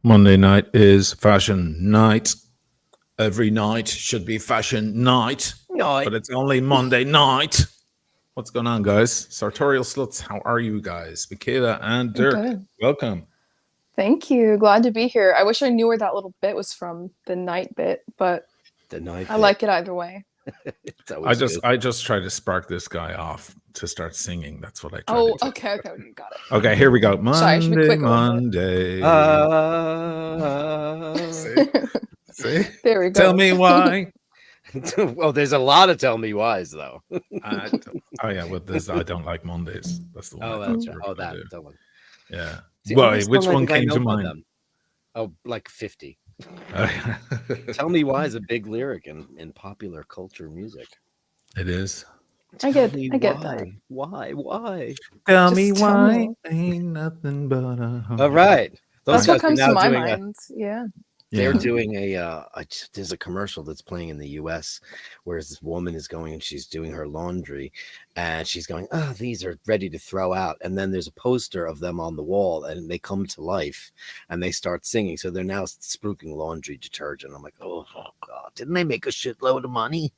Monday night is fashion night. Every night should be fashion night, Night. but it's only Monday night. What's going on, guys? Sartorial Sluts, how are you guys? Michaela and Dirk, Good. welcome. Thank you. Glad to be here. I wish I knew where that little bit was from, the night bit, but The night. I like it either way. I just tried to spark this guy off to start singing. That's what I tried Oh, to do. okay, got it. Okay, here we go. Sorry, I should be Monday, quicker Monday. See? There we go. Tell me why. Well, there's a lot of tell me whys though. Oh yeah, well, I don't like Mondays. That's the one. Oh, I thought that's you right. were Oh, gonna do. that one. Yeah. See, Why? almost Which don't one think I came know to about mind? them. Oh, like 50. Oh, yeah. Tell me why is a big lyric in popular culture music. It is. I get Tell me that. Why? Tell Just me tell why me. ain't nothing but a All right. Those That's what guys are comes to now my doing mind. Yeah. They're Yeah. doing there's a commercial that's playing in the US where this woman is going and she's doing her laundry and she's going, oh, these are ready to throw out. And then there's a poster of them on the wall and they come to life and they start singing. So they're now spruiking laundry detergent. I'm like, oh God, didn't they make a shitload of money?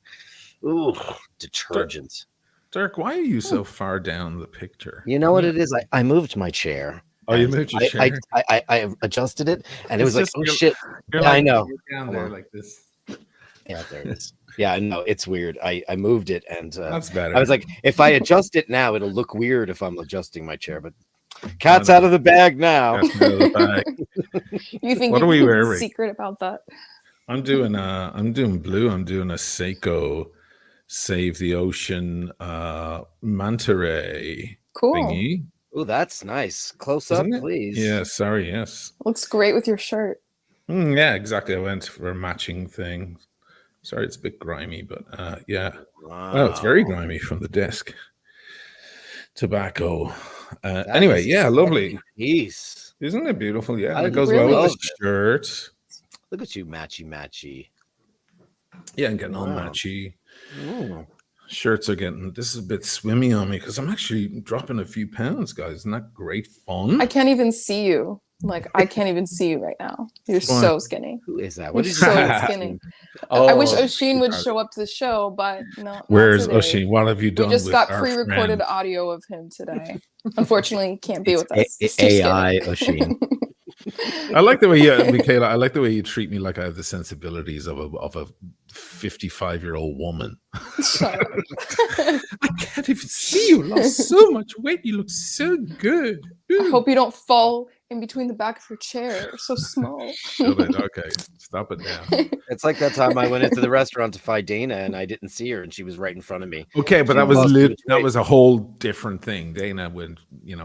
Ooh, detergent. Dirk, why are you so far down the picture? You know what it is? I moved my chair. Oh, you and moved your I chair? I adjusted it and it It's was like, just oh you're- shit. You're Yeah, I like- know. you're down Hold there on. like this. Yeah, there it is. Yeah, I know. It's weird. I moved it and That's better. I was like, if I adjust it now, it'll look weird if I'm adjusting my chair. But cat's out of the bag now. Cat's out of the bag. You think What you are we can be wearing? secret about that? I'm doing blue. I'm doing a Seiko Save the Ocean manta ray Cool. thingy. Oh, that's nice. Close up, Isn't it? please. Yeah, sorry, yes. Looks great with your shirt. Yeah, exactly. I went for a matching thing. Sorry, it's a bit grimy, but yeah. Wow. Well, it's very grimy from the desk. Tobacco. That Anyway, is yeah, a lovely. sexy piece. Isn't it beautiful? Yeah, I and it goes really well with love the shirt. Look at you, matchy. Yeah, and getting all Wow. matchy. Ooh. Shirts are getting, this is a bit swimmy on me because I'm actually dropping a few pounds, guys. Isn't that great fun? I can't even see you. Like, I can't even see you right now. You're Why? so skinny. Who is that? You're What did you so say? skinny. Oh, I wish Oisin would show up to the show, but no. Where's not today. Oisin? What have you We done? just with got our pre-recorded friend? audio of him today. Unfortunately, he can't be It's with us. He's too AI skinny. Oisin. I like the way you, Michaela. I like the way you treat me like I have the sensibilities of a 55-year-old woman. Shut up. I can't even see you. Lost so much weight. You look so good. I hope you don't fall in between the back of your chair. You're so small. Shut it. Okay, stop it now. It's like that time I went into the restaurant to find Dana and I didn't see her and she was right in front of me. Okay, but She that was lost too much that weight. was a whole different thing. Dana went,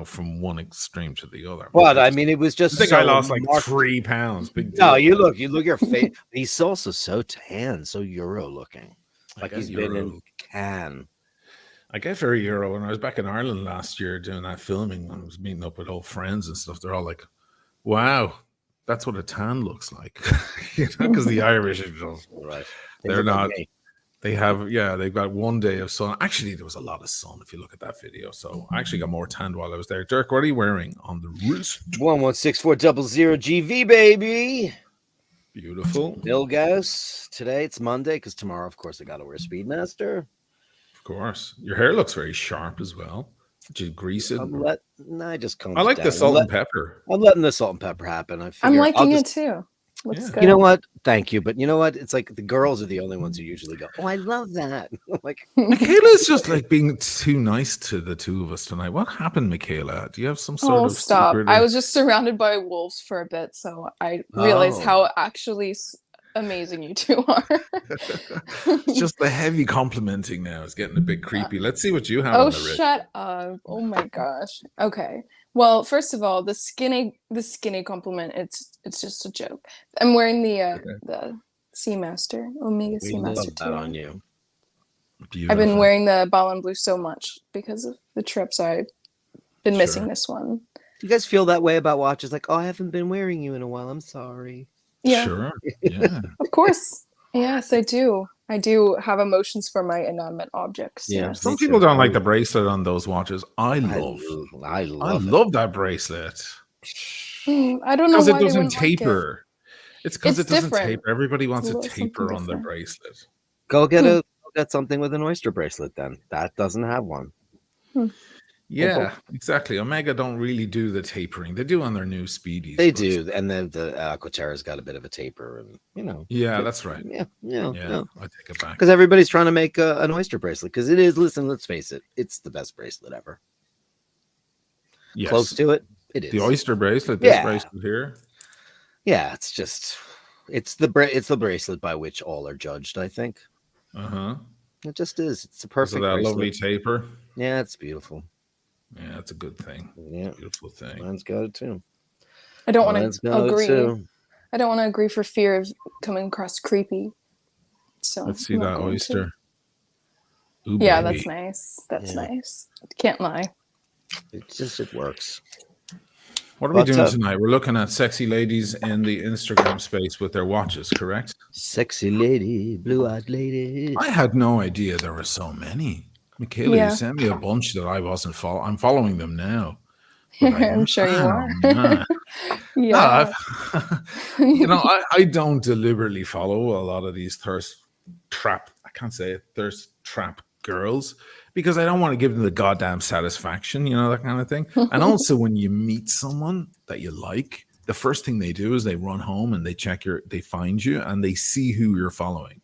from one extreme to the other. But I mean, it was I just. think so I lost like marked. 3 pounds. Big No, deal. you look your face. He's also so tan, so Euro looking. I Like get he's been in Euro. Cannes. I get very Euro. When I was back in Ireland last year doing that filming, I was meeting up with old friends and stuff. They're all like, "Wow, that's what a tan looks like," because the Irish are just, Right. They're look like not- me. they have, they've got one day of sun. Actually, there was a lot of sun if you look at that video. So I actually got more tanned while I was there. Dirk, what are you wearing on the wrist? 1164000 GV, baby. Beautiful, Milgauss. Today it's Monday because tomorrow, of course, I got to wear Speedmaster. of course. Your hair looks very sharp as well. Did you grease it? I just combed I like it the down. salt and pepper. I'm letting the salt and pepper happen. I I'm figure I'll liking just- it too. Looks Yeah. good. You know what? Thank you. But you know what? It's like the girls are the only ones who usually go, oh, I love that. Like, Michaela's just like being too nice to the two of us tonight. What happened, Michaela? Do you have some sort Oh, of stop. secret I or- was just surrounded by wolves for a bit, so I realized Oh. how actually amazing you two are. It's just the heavy complimenting now is getting a bit creepy. Let's see what you have Oh, on the wrist. shut up. Oh my gosh. Okay. Well, first of all, the skinny compliment, it's just a joke. I'm wearing the Seamaster, Omega we love Seamaster that 2. on you. I've Beautiful. been wearing the Ballon Blue so much because of the trip, so I've been missing Sure. this one. You guys feel that way about watches? Like, oh, I haven't been wearing you in a while. I'm sorry. Yeah, Sure. Yeah. of course. Yes, I do. I do have emotions for my inanimate objects. Yeah. Yes. Some Me people too. don't like the bracelet on those watches. I I love love it. that bracelet. I don't know Because it why they doesn't wouldn't like it. taper. It's because It's it doesn't different. taper. Everybody It's a wants a little something taper on their different. bracelet. Go get something with an oyster bracelet then. That doesn't have one. Yeah, exactly. Omega don't really do the tapering. They do on their new speedies. They but- do, and then the Aquaterra's got a bit of a taper, and Yeah, that's right. yeah, Yeah, I take it back. because everybody's trying to make an oyster bracelet because it is. Listen, let's face it, it's the best bracelet ever. Yes. Close to it, it is. The oyster bracelet, this Yeah. bracelet here. Yeah, it's just it's the bracelet by which all are judged. I think Uh-huh. it just is. It's a Because perfect of that bracelet. lovely taper. Yeah, it's beautiful. Yeah, it's a good thing. Yeah, Beautiful thing. mine's got it too. I don't want Mine's to got it agree. too. I don't want to agree for fear of coming across creepy. So Let's see I'm not that going to. oyster. Ooh, Yeah, baby. that's nice. That's Yeah. nice. Can't lie. It works. What are we What's doing up? tonight? We're looking at sexy ladies in the Instagram space with their watches, correct? Sexy lady, blue-eyed lady. I had no idea there were so many. Michaela, Yeah. you sent me a bunch that I wasn't following. I'm following them now. But I'm sure you are. man. Yeah. No, I don't deliberately follow a lot of these thirst trap girls because I don't want to give them the goddamn satisfaction, that kind of thing. And also when you meet someone that you like, the first thing they do is they run home and they find you and they see who you're following.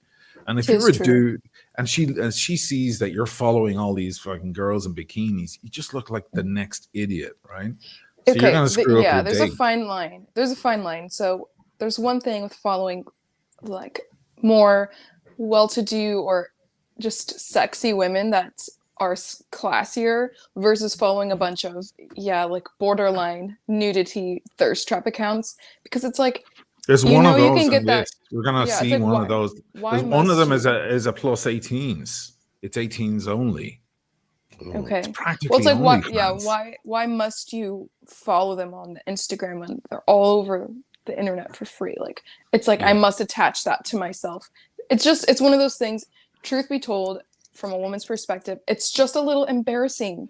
And if Tis you're a true. dude and she sees that you're following all these fucking girls in bikinis, you just look like the next idiot, right? So you're gonna screw up your there's date. a fine line. There's a fine line. So there's one thing with following like more well-to-do or just sexy women that are classier versus following a bunch of like borderline nudity thirst trap accounts, because it's like There's you one know of you those. can get on that- this. We're gonna yeah, it's see like, one why- of those. why There's one of them must is a plus 18s. It's 18s only. okay. Practically Well, it's like OnlyFans. why must you follow them on Instagram when they're all over the internet for free? Like it's like I Yeah. must attach that to myself. It's one of those things. Truth be told, from a woman's perspective, it's just a little embarrassing.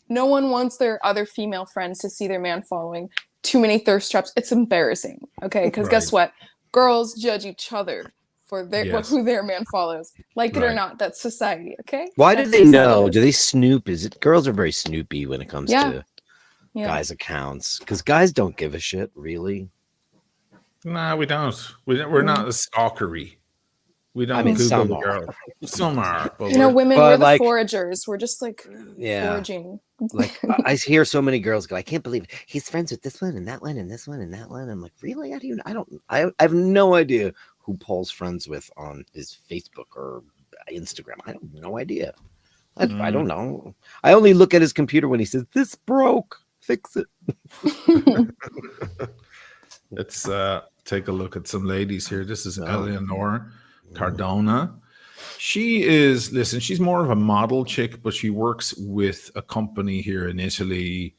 No one wants their other female friends to see their man following too many thirst traps. It's embarrassing, okay? Because guess what? Girls judge each other for Yes. who their man follows. Like it or Right. not, that's society, okay? Why do That's they society. know? Do they snoop? Is it girls are very snoopy when it comes Yeah. to Yeah. guys' accounts? Because guys don't give a shit, really. Nah, we don't. We're not as stalkery. We don't I mean, Google some the are. girl. Some are, but You know, we're- women, But, we're the like- foragers. We're just like Yeah. foraging. Like I hear so many girls go, I can't believe it. He's friends with this one and that one and this one and that one. I'm like, really? How do you? I have no idea who Paul's friends with on his Facebook or Instagram. I have no idea. I don't know. I only look at his computer when he says, "This broke. Fix it." Let's take a look at some ladies here. This is Elanor Cardona. She's more of a model chick, but she works with a company here in Italy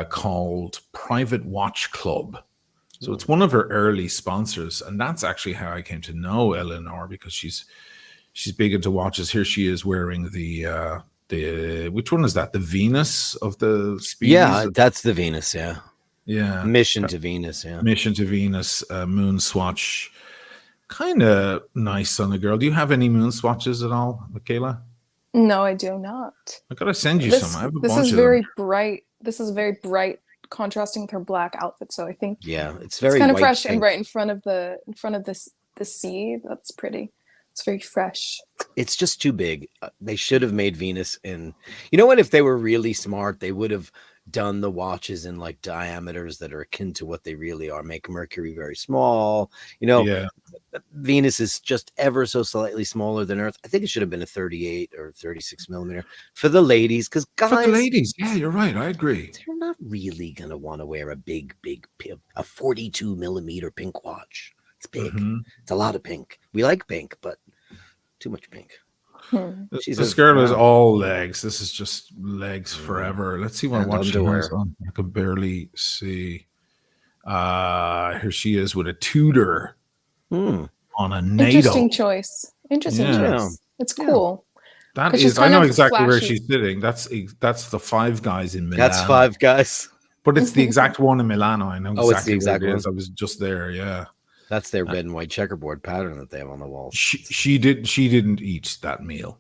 called Private Watch Club. So it's one of her early sponsors, and that's actually how I came to know Elanor, because she's big into watches. Here she is wearing the which one is that? The Venus of the Speedies? Yeah, that's the Venus. Yeah, Yeah. Mission to Venus. Yeah. Mission to Venus, moon swatch. Kind of nice on the girl. Do you have any moon swatches at all, Michaela? No, I do not. I gotta send you some. I have a This bunch is of very them. bright. This is very bright, contrasting with her black outfit. So I think Yeah, it's it's very kind of white fresh pink. and right in front of the sea. That's pretty. It's very fresh. It's just too big. They should have made Venus in. You know what? If they were really smart, they would have done the watches in like diameters that are akin to what they really are. Make Mercury very small. Yeah. Venus is just ever so slightly smaller than Earth. I think it should have been a 38 or 36 millimeter for the ladies, because For guys, the ladies, yeah, you're right. I agree. they're not really gonna want to wear a big, a 42 millimeter pink watch. It's big. Mhm. It's a lot of pink. We like pink, but too much pink. She This says, girl is wow. all legs. This is just legs forever. Let's see what And watch she has underwear. on. I can barely see. Here she is with a Tudor Hmm. on a NATO. Interesting choice. Interesting Yeah. choice. It's Yeah. cool. That 'Cause she's is, I kind know of exactly where flashy. she's sitting. That's the Five Guys in Milan. That's Five Guys. But it's the exact one in Milano. I know Oh, it's the exactly where exact it is. one? I was just there. Yeah. That's their red and white checkerboard pattern that they have on the walls. She didn't eat that meal.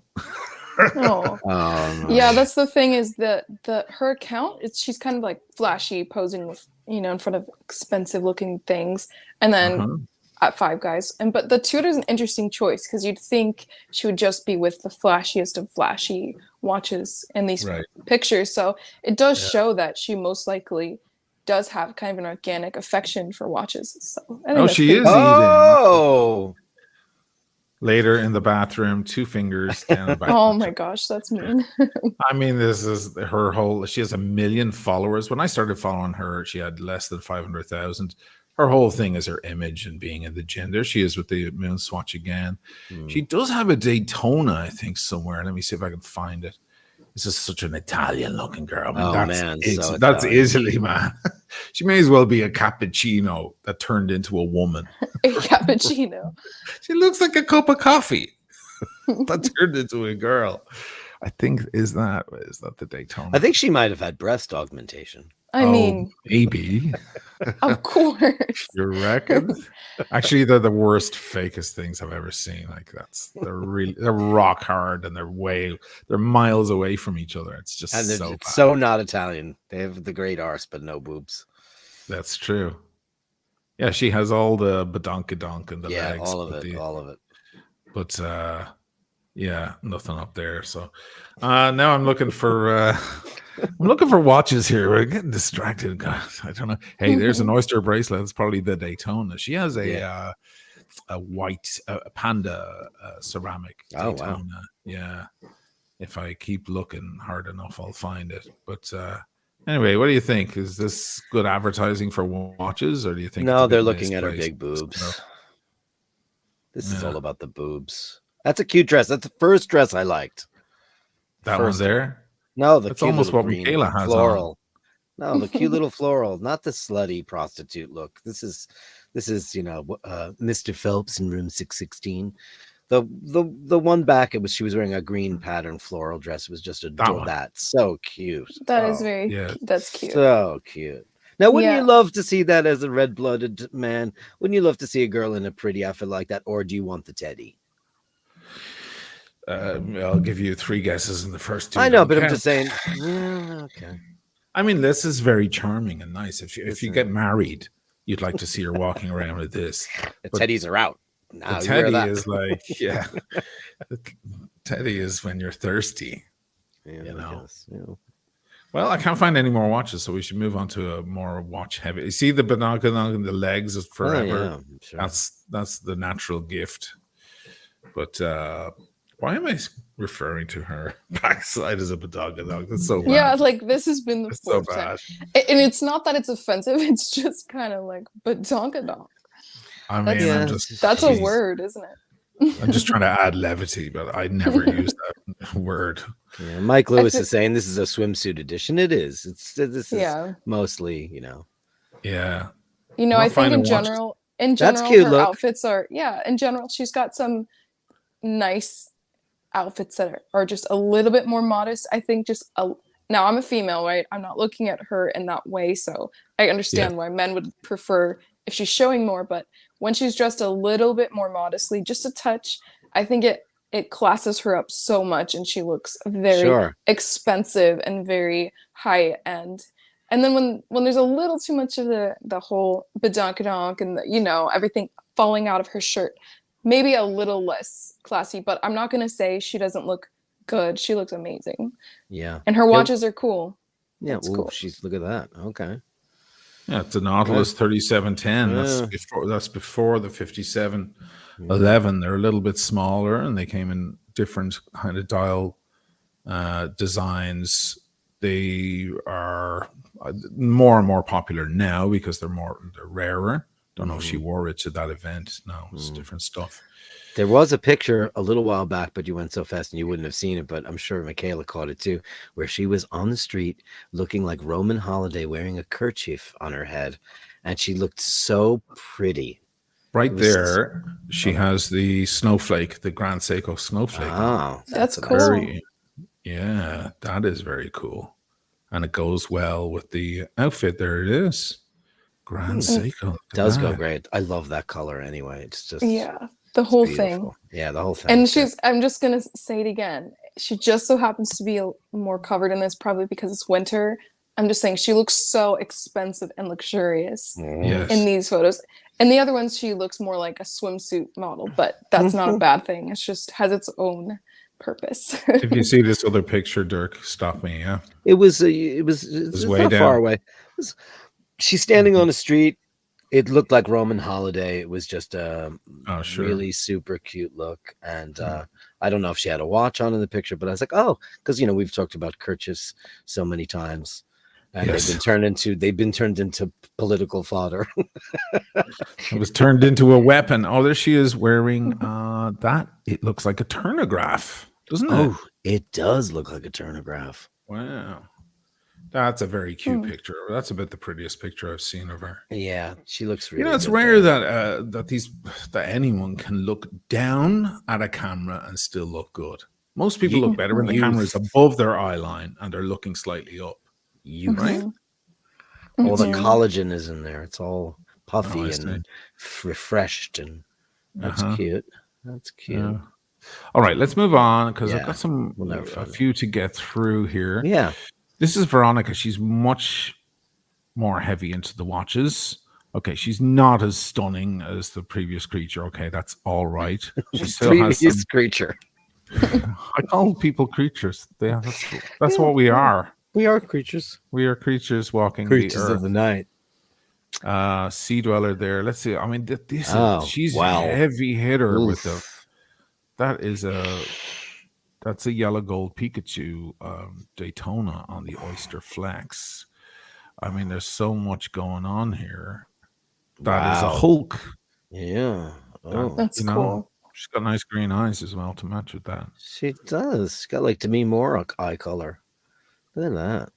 Oh. Oh, no. Yeah, that's the thing is that her account, she's kind of like flashy, posing with, in front of expensive looking things, and then at Five Guys. But the Tudor is an interesting choice because you'd think she would just be with the flashiest of flashy watches in these pictures. So it does show that she most likely does have kind of an organic affection for watches. So I think she is eating. Later in the bathroom, 2 fingers down the back. Oh my gosh, that's mean. I mean, this is her whole. She has 1 million followers. When I started following her, she had less than 500,000. Her whole thing is her image and being in the gym. There she is with the moon swatch again. She does have a Daytona, I think, somewhere. Let me see if I can find it. This is such an Italian-looking girl. I mean, that's Italy, man. She may as well be a cappuccino that turned into a woman. A cappuccino. She looks like a cup of coffee that turned into a girl. I think is that the Daytona? I think she might have had breast augmentation. I mean, maybe. Of course. You reckon? Actually, they're the worst, fakest things I've ever seen. Like they're rock hard and they're miles away from each other. It's just so not Italian. They have the great arse, but no boobs. That's true. Yeah, she has all the badonkadonk and the legs. all of it. But yeah, nothing up there. So now I'm looking for watches here. We're getting distracted. God, I don't know. Hey, there's an oyster bracelet. It's probably the Daytona. She has a white panda ceramic Daytona. Wow. Yeah. If I keep looking hard enough, I'll find it. But anyway, what do you think? Is this good advertising for watches, or do you think? No, they're looking at her big boobs. No. This is all about the boobs. That's a cute dress. That's the first dress I liked. That one there? No, that's almost what Michaela has floral. On. No, the cute little floral, not the slutty prostitute look. This is Mr. Phelps in room 616. The one back, she was wearing a green pattern floral dress. It was just so cute. That is that's cute. So cute. Now, wouldn't you love to see that as a red-blooded man? Wouldn't you love to see a girl in a pretty outfit like that, or do you want the teddy? I'll give you 3 guesses in the first 2. I know, but I'm just saying. Yeah, okay. I mean, this is very charming and nice. If you get married, you'd like to see her walking around with this. The teddies are out. The teddy is like, teddy is when you're thirsty. Yeah, Well, I can't find any more watches, so we should move on to a more watch heavy. You see the banana and the legs is forever. Sure. That's the natural gift. But why am I referring to her backside as a badongadonk? That's so bad. Yeah, like this has been the so bad. And it's not that it's offensive, it's just kind of like badongadonk. I mean, that's a word, isn't it? I'm just trying to add levity, but I never use that word. Yeah, Mike Lewis is saying this is a swimsuit edition. It is. This is mostly, Yeah. I think in general, that's cute, her outfits are in general, she's got some nice outfits that are just a little bit more modest. I think now I'm a female, right? I'm not looking at her in that way, so I understand why men would prefer if she's showing more, but when she's dressed a little bit more modestly, just a touch, I think it classes her up so much, and she looks very expensive and very high end. And then when there's a little too much of the whole badonkadonk and everything falling out of her shirt, maybe a little less classy. But I'm not gonna say she doesn't look good. She looks amazing. Yeah, and her watches are cool. Yeah, cool. Look at that. Okay. Yeah, it's a Nautilus 3710. That's before the 5711. They're a little bit smaller, and they came in different kind of dial designs. They are more and more popular now because they're rarer. Don't know if she wore it to that event. No, it's different stuff. There was a picture a little while back, but you went so fast and you wouldn't have seen it, but I'm sure Michaela caught it too, where she was on the street looking like Roman Holiday wearing a kerchief on her head, and she looked so pretty. Right there, she has the snowflake, the Grand Seiko snowflake. Oh, that's cool. Yeah, that is very cool. and it goes well with the outfit. There it is. Grand Seiko. Look at Does go that. great. I love that color anyway. It's just Yeah, the it's whole beautiful. thing. Yeah, the whole thing. And I'm just gonna say it again. She just so happens to be more covered in this, probably because it's winter. I'm just saying she looks so expensive and luxurious in Yes. these photos. And the other ones, she looks more like a swimsuit model, but that's not a bad thing. It's just has its own purpose. If you see this other picture, Dirk, stop me. Yeah. It's way not down. far away. She's standing on the street. It looked like Roman holiday. It was just a Oh, sure. really super cute look. And I don't know if she had a watch on in the picture, but I was like, oh, because we've talked about kerchiefs so many times, and Yes. they've been turned into political fodder. It was turned into a weapon. Oh, there she is wearing that. It looks like a turnograph, doesn't it? Oh, it does look like a turnograph. Wow. That's a very cute picture. That's about the prettiest picture I've seen of her. Yeah, she looks really. It's good rare there. that anyone can look down at a camera and still look good. Most people look better when the camera is above their eye line and they're looking slightly up. Right? All the collagen is in there. It's all puffy see. and refreshed, and that's cute. That's cute. Yeah. All right, let's move on because I've got never a find few to get through here. Yeah. This is Veronica. She's much more heavy into the watches. Okay, she's not as stunning as the previous creature. Okay, that's all right. She still has some... creature. I call people creatures. That's what we are. We are creatures. We are creatures walking Creatures the earth. of the night. Sea dweller there. Let's see. I mean, she's wow. a heavy hitter Oof. with that's a yellow gold Pikachu Daytona on the Oyster Flex. I mean, there's so much going on here. That is a Hulk. Yeah. Oh. That's cool. She's got nice green eyes as well to match with that. She does. She's got like Demi Moore eye color. Look at that.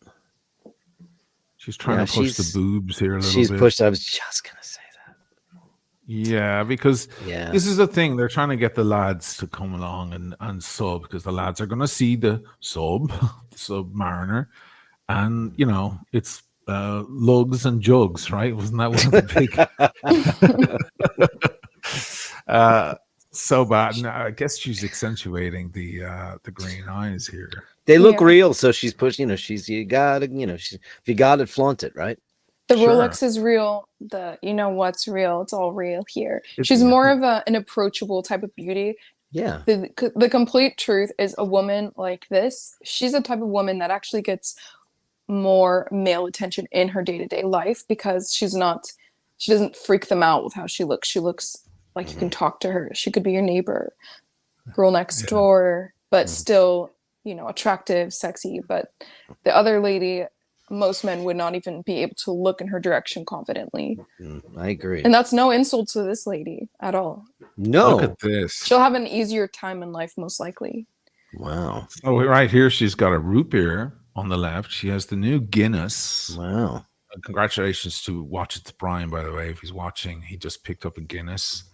She's trying to push the boobs here a little bit. She's pushed. I was just going to say that. Yeah, because this is the thing. They're trying to get the lads to come along and sub, because the lads are going to see the Submariner. And, it's lugs and jugs, right? Wasn't that one of the big... so bad. No, I guess she's accentuating the green eyes here. They look real, so she's pushing. If you got it, flaunt it, right? The Rolex is real. What's real? It's all real here. She's more of an approachable type of beauty. Yeah. The complete truth is, a woman like this, she's the type of woman that actually gets more male attention in her day-to-day life, because she doesn't freak them out with how she looks. She looks like you can talk to her. She could be your neighbor, girl next door, but still, attractive, sexy. But the other lady, most men would not even be able to look in her direction confidently. I agree. And that's no insult to this lady at all. No. Look at this. She'll have an easier time in life, most likely. Wow. Oh, right here, she's got a root beer on the left. She has the new Guinness. Wow. Congratulations to Watch It to Brian, by the way. If he's watching, he just picked up a Guinness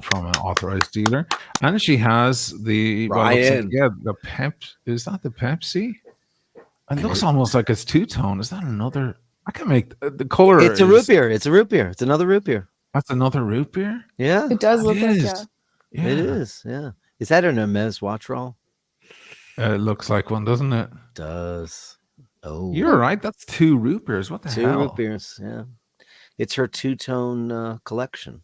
from an authorized dealer. And she has the the is that the Pepsi? It looks almost like it's two-tone. Is that another? I can make the color. It's a root beer. It's a root beer. It's another root beer. That's another root beer? Yeah. It does look like yeah. It is, yeah. Is that an Hermes watch roll? It looks like one, doesn't it? It does. Oh. You're right. That's two root beers. What the hell? Two root beers, yeah. It's her two-tone collection.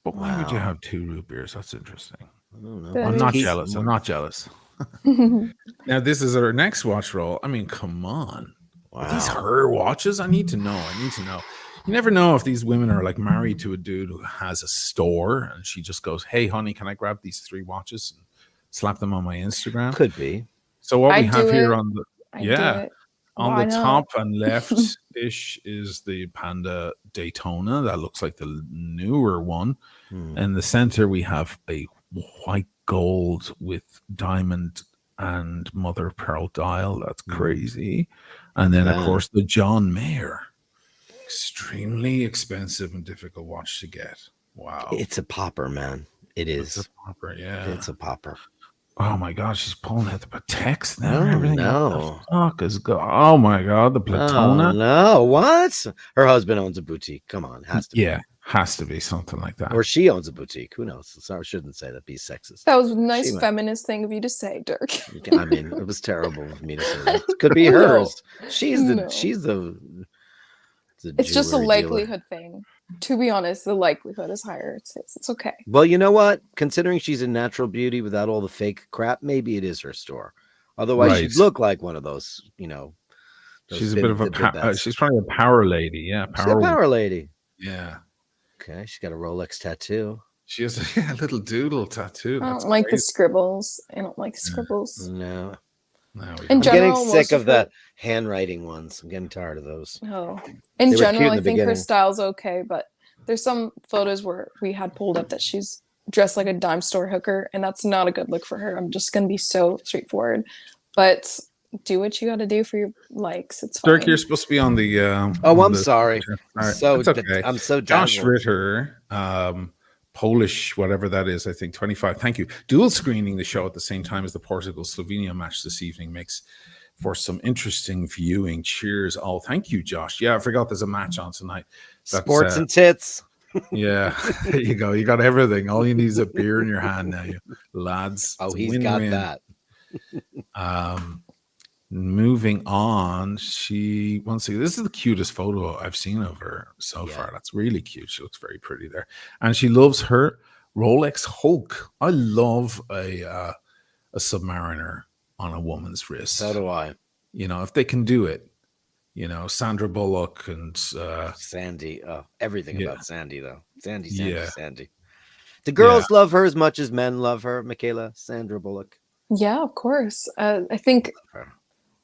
But why would you have two root beers? That's interesting. I don't know. I'm not jealous. I'm not jealous. Now, this is her next watch roll. I mean, come on. Wow. Are these her watches? I need to know. You never know if these women are like married to a dude who has a store and she just goes, "Hey, honey, can I grab these 3 watches and slap them on my Instagram?" Could be. So what we have here on the Why top and left-ish is the Panda Daytona. That looks like the newer one. In the center, we have a white gold with diamond and mother of pearl dial. That's crazy. And then, of course, the John Mayer. Extremely expensive and difficult watch to get. Wow. It's a popper, man. It is. It's a popper, yeah. It's a popper. Oh my god, she's pulling out the Patex now and Oh everything. What the no. fuck is Oh my god, the Oh Platona. no. What? Her husband owns a boutique. Come on, has to be. Yeah, has to be something like that. Or she owns a boutique. Who knows? So I shouldn't say that. Be sexist. That was a She nice might. feminist thing of you to say, Dirk. I mean, it was terrible of me to say that. Could be No, hers. She's no. the It's just a jewelry dealer. likelihood thing. To be honest, the likelihood is higher. It's okay. Well, you know what? Considering she's a natural beauty without all the fake crap, maybe it is her store. Otherwise, Right. she'd look like one of those, those She's a bit of a Bibettes. she's probably a power lady. Yeah, She's a power lady. Yeah. Okay, she's got a Rolex tattoo. She has a little doodle tattoo. I That's don't like the crazy. scribbles. I don't like scribbles. No, No, we In don't. I'm getting general, sick most of of the her- handwriting ones. I'm getting tired of those. Oh, They in were cute general, in I the think her beginning. style's okay, but there's some photos where we had pulled up that she's dressed like a dime store hooker, and that's not a good look for her. I'm just gonna be so straightforward, but do what you got to do for your likes. It's fine. Dirk, you're supposed to be on the. Oh, on I'm the- sorry. All right, So it's okay. I'm so Josh dazzled. Ritter, Polish, whatever that is, I think 25. Thank you. Dual screening the show at the same time as the Portugal Slovenia match this evening makes for some interesting viewing. Cheers, all. Thank you, Josh. Yeah, I forgot there's a match on tonight. That's, Sports and tits. Yeah, there you go. You got everything. All you need is a beer in your hand now, you lads. Oh, It's a he's got win-win. that. Moving on, she once again, this is the cutest photo I've seen of her so Yeah. far. That's really cute. She looks very pretty there, and she loves her Rolex Hulk. I love a Submariner on a woman's wrist. So do I. You know, if they can do it. You know, Sandra Bullock and Sandy. Everything yeah. about Sandy, though. Sandy. Yeah. Sandy. The girls love her as much as men love her. Michaela, Sandra Bullock. Yeah, of course. I think Her.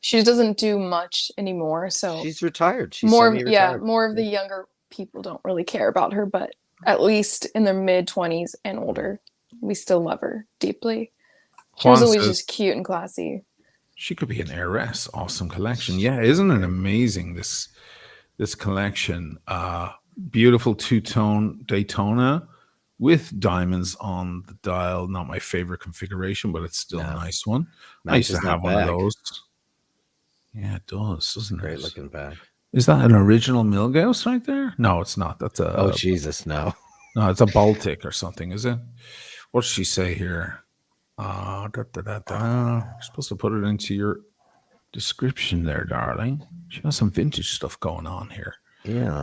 she doesn't do much anymore, so She's retired. She's more semi-retired. more of the younger people don't really care about her, but at least in their mid-20s and older, we still love her deeply. She was Juan always says just cute and classy. she could be an heiress. Awesome collection. Yeah, isn't it amazing this collection? Beautiful two-tone Daytona with diamonds on the dial. Not my favorite configuration, but it's still a nice one. I used to Matches that have one of bag. those. Yeah, it does, doesn't Great it? looking bag. Is that an original Milgauss right there? No, it's not. That's a Oh, Jesus, no. no, it's a Baltic or something, is it? What does she say here? You're supposed to put it into your description there, darling. She has some vintage stuff going on here. Yeah.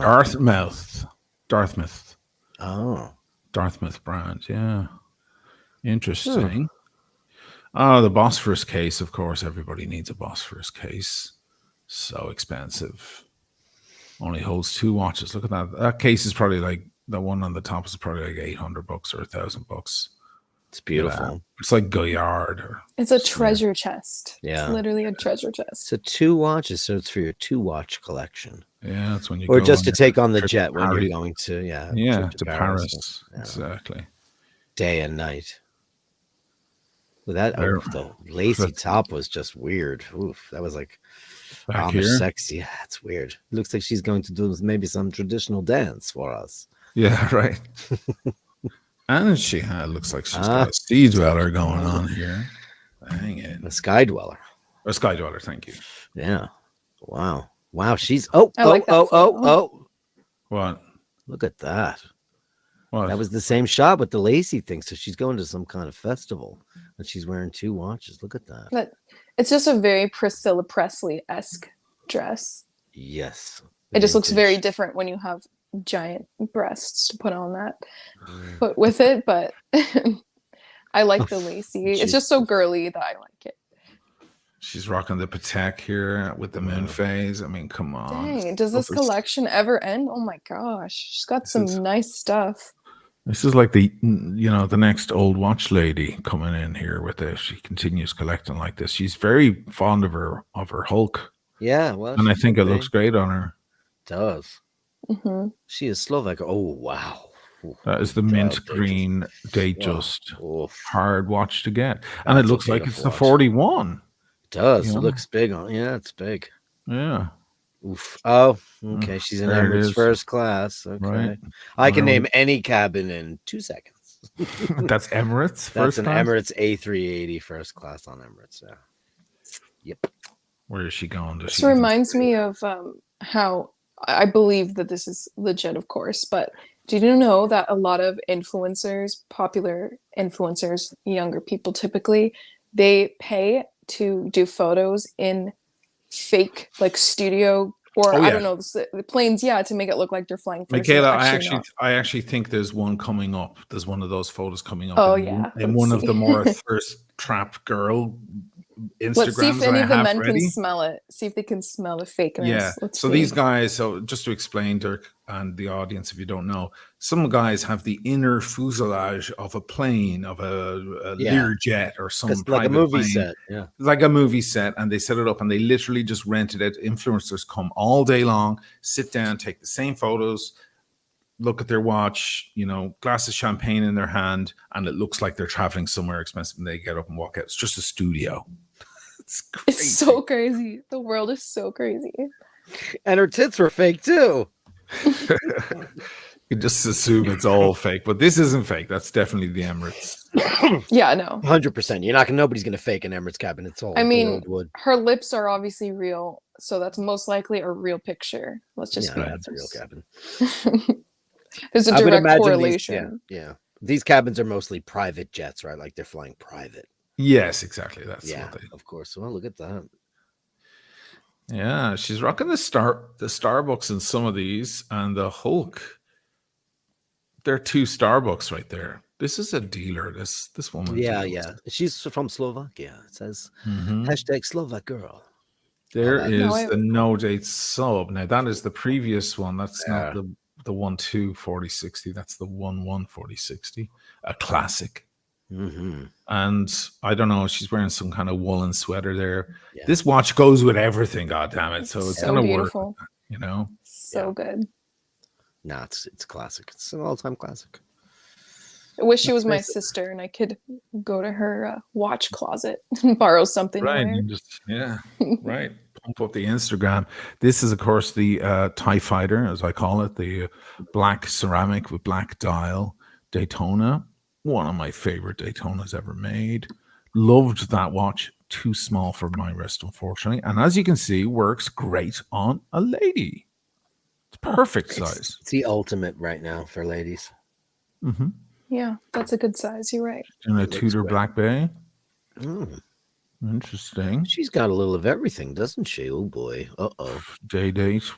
Dartmouth Oh. brand. Yeah, interesting. Oh, the Bosphorus case. Of course, everybody needs a Bosphorus case. So expensive. Only holds 2 watches. Look at that. That case is probably like the one on the top is probably like $800 or $1,000. It's beautiful. It's like Goyard or It's a treasure chest. Yeah. It's literally a treasure chest. So 2 watches, so it's for your 2-watch collection. yeah, that's when you Or go just on to your take on the trip jet when Paris. you're going to, Yeah, trip to Paris. Yeah. Exactly. Day and night. Well, that There- the lacy that's- top was just weird. Oof, that was like Back Amish here. sexy. Yeah, it's weird. Looks like she's going to do maybe some traditional dance for us. Yeah, right. And she looks like she's got a sea dweller going on here. Hang it. A sky dweller. A sky dweller, thank you. Yeah. Wow. Wow. She's I like that photo. What? Look at that. What? That was the same shot with the lacy thing. So she's going to some kind of festival and she's wearing 2 watches. Look at that. But it's just a very Priscilla Presley-esque dress. Yes. It just looks very Vintage. different when you have giant breasts to put on that. Put with it, but I like the lacy. It's just so girly that I like it. She's rocking the Patek here with the moon phase. I mean, come on. Dang, does this Stuff is- collection ever end? Oh my gosh. She's got some is- nice stuff. This is like the next old watch lady coming in here with this. She continues collecting like this. She's very fond of her Hulk, Yeah. Well, and I she think could it looks be. great on her. Does. Hmm. She is Slovak. Oh, wow. That is the God, mint Datejust. green Datejust Oof. hard watch to get, and it That's a looks like it's beautiful the watch. 41. It does. You It know? looks big on. Yeah, it's big. Yeah, Oof. Oh, okay. She's in there it Emirates is. first class. Okay. right. I can Well, name any cabin in 2 seconds. That's Emirates That's first an class. Emirates A380 first class on Emirates. Yeah. Yep. Where is she going? Does This she even reminds say? me of how I believe that this is legit, of course, but did you know that a lot of influencers, popular influencers, younger people typically, they pay to do photos in fake like studio or Oh I yeah, don't know the planes, yeah, to make it look like they're flying first and Michaela. they're I actually actually, not. I actually think there's one coming up. There's one of those photos coming up Oh in yeah, in let's one of the see. more thirst trap girl Let's see if Instagrams that any I of the have men can ready. smell it. See if they can smell the Yeah. fakeness. Let's So these see. guys, so just to explain, Dirk and the audience, if you don't know, some guys have the inner fuselage of a plane, of a Yeah. Learjet or some It's like a private movie plane, set. Yeah. like a movie set, and they set it up and they literally just rented it. Influencers come all day long, sit down, take the same photos, look at their watch, glass of champagne in their hand, and it looks like they're traveling somewhere expensive and they get up and walk out. It's just a studio. It's It's crazy. so crazy. The world is so crazy. And her tits were fake too. You just assume it's all fake, but this isn't fake. That's definitely the Emirates. Yeah, no. 100%. Nobody's gonna fake an Emirates cabin. It's all I mean, gold wood. her lips are obviously real, so that's most likely a real picture. Let's just Yeah, be that's a real cabin. There's a I would direct imagine correlation. yeah. These cabins are mostly private jets, right? Like they're flying private. Yes, exactly. That's Yeah, what they. of course. Well, look at that. Yeah, she's rocking the Starbucks in some of these, and the Hulk. There are two Starbucks right there. This is a dealer. This woman. Yeah, deals. yeah. She's from Slovakia. It says Mhm. hashtag Slovak girl. There that? No, is the no date sub. Now that is the previous one. That's not Yeah. the 1-2 4060. That's the 1-1 4060. A classic. Mm-hmm. And I don't know, she's wearing some kind of woolen sweater there. Yeah. This watch goes with everything, god damn it. So it's so gonna work, beautiful. So Yeah. good. Nah, it's classic. It's an all-time classic. I wish she was my nice. sister and I could go to her watch closet and borrow something. Right. to wear. You just right. Pump up the Instagram. This is of course the TIE Fighter, as I call it, the black ceramic with black dial Daytona. One of my favorite Daytonas ever made. Loved that watch. Too small for my wrist, unfortunately. And as you can see, works great on a lady. It's perfect size. It's the ultimate right now for ladies. Mm-hmm. Yeah, that's a good size. You're right. And a Looks Tudor great. Black Bay. Mm. Interesting. She's got a little of everything, doesn't she? Oh boy. Uh-oh. Day date.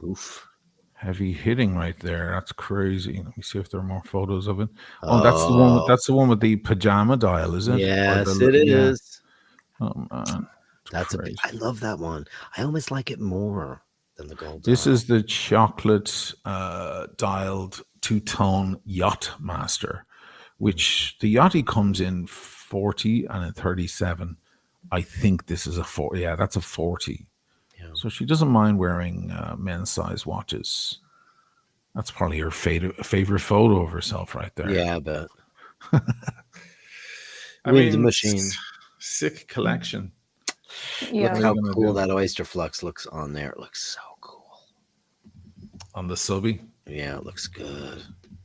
Oof. Heavy hitting right there. That's crazy. Let me see if there are more photos of it. Oh, that's the one. That's the one with the pajama dial, is it? Yes, it is. Oh man, That's crazy. I love that one. I almost like it more than the gold. This dial. is the chocolate dialed two-tone Yacht Master, which the Yachty comes in 40 and in 37. I think this is a 40. Yeah, that's a 40. Yeah. So she doesn't mind wearing men's size watches. That's probably her favorite photo of herself right there. Yeah, I bet. I Wind mean, machine. Sick collection. Yeah. Look how gonna cool do? that oyster flux looks on there. It looks so cool. On the subby. Yeah, it looks good.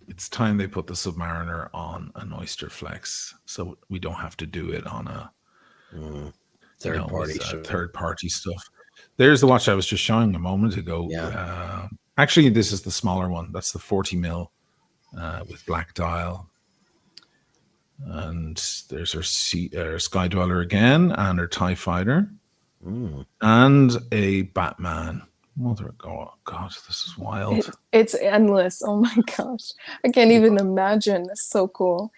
It's time they put the Submariner on an Oyster Flex, so we don't have to do it on a Third party. third party stuff. There's the watch I was just showing a moment ago. Yeah. Actually, this is the smaller one. That's the 40 mil with black dial. And there's her Sky Dweller again, and her TIE Fighter, and a Batman. Mother of God, this is wild. It's endless. Oh my gosh. I can't even imagine. It's so cool.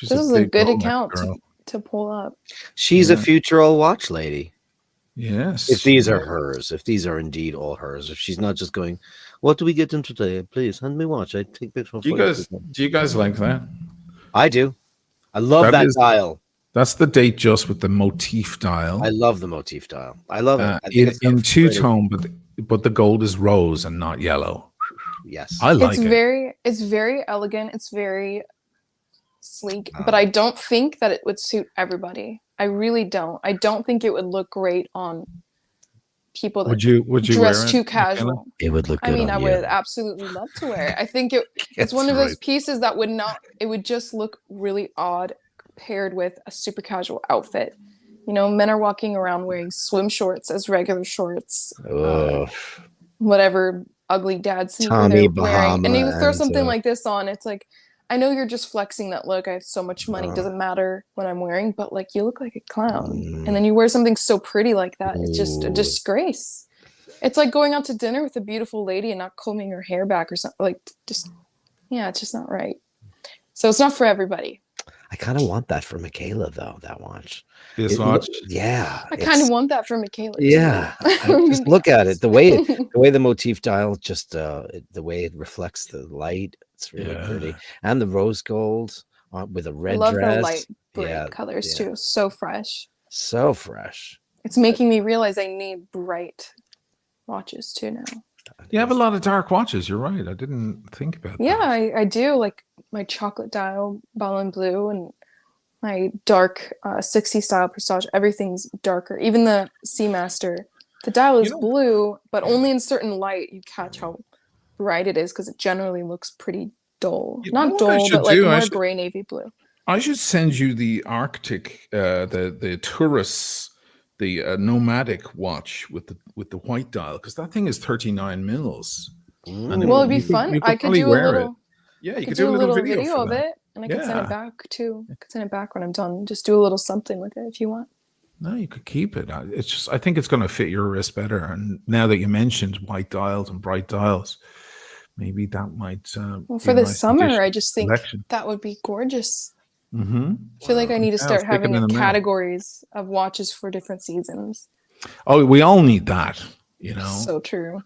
This is a good account to pull up. She's a future all watch lady. Yes. If these are hers, if these are indeed all hers, if she's not just going, what do we get in today? Please hand me watch. I take pictures. Do you guys like that? I do. I love that dial. That's the date just with the motif dial. I love the motif dial. I love it. I think in two-tone, but the gold is rose and not yellow. Yes. I like it. It's very elegant. It's very sleek, but I don't think that it would suit everybody. I really don't. I don't think it would look great on people that Would you dress wear it, too Michaela? casual. It would look I good mean, on I you. would absolutely love to wear it. I think it's Yes, one of those right. pieces that it would just look really odd paired with a super casual outfit. You know, men are walking around wearing swim shorts as regular shorts, Oh, whatever ugly dad sneaker Tommy they're wearing. And Bahama you throw and something like this on, it's like, I know you're just flexing that look. I have so much money. It doesn't matter what I'm wearing, but like you look like a clown. And then you wear something so pretty like that. It's just a ooh. disgrace. It's like going out to dinner with a beautiful lady and not combing her hair back or something. Like, just, yeah, it's just not right. So it's not for everybody. I kind of want that for Michaela though. That watch. This watch. Yeah. I kind of want that for Michaela. Too. Yeah. Just look at it. The way the motif dial just the way it reflects the light. It's really pretty. And the rose gold with a I red love dress. the light bright colors too. So fresh. So fresh. It's making me realize I need bright watches too now. You have a lot of dark watches. You're right. I didn't think about that. Yeah, I do. Like my chocolate dial, ballon blue, and my dark 60 style Prestige. Everything's darker. Even the Seamaster. The dial is blue, but only in certain light you catch how bright it is because it generally looks pretty dull. Not dull, but like more gray navy blue. I should send you the Arctic, the Taurus, the nomadic watch with the white dial, because that thing is 39 mils. And well, it'd be fun. I could do a little. Yeah, you could do a little video of it, and I could send it back too. I could send it back when I'm done. Just do a little something with it if you want. No, you could keep it. It's just, I think it's going to fit your wrist better. And now that you mentioned white dials and bright dials, maybe that might. Well, for the summer, I just think that would be gorgeous. Mm-hmm. I feel like I need to start having categories of watches for different seasons. Oh, we all need that, you know. So true.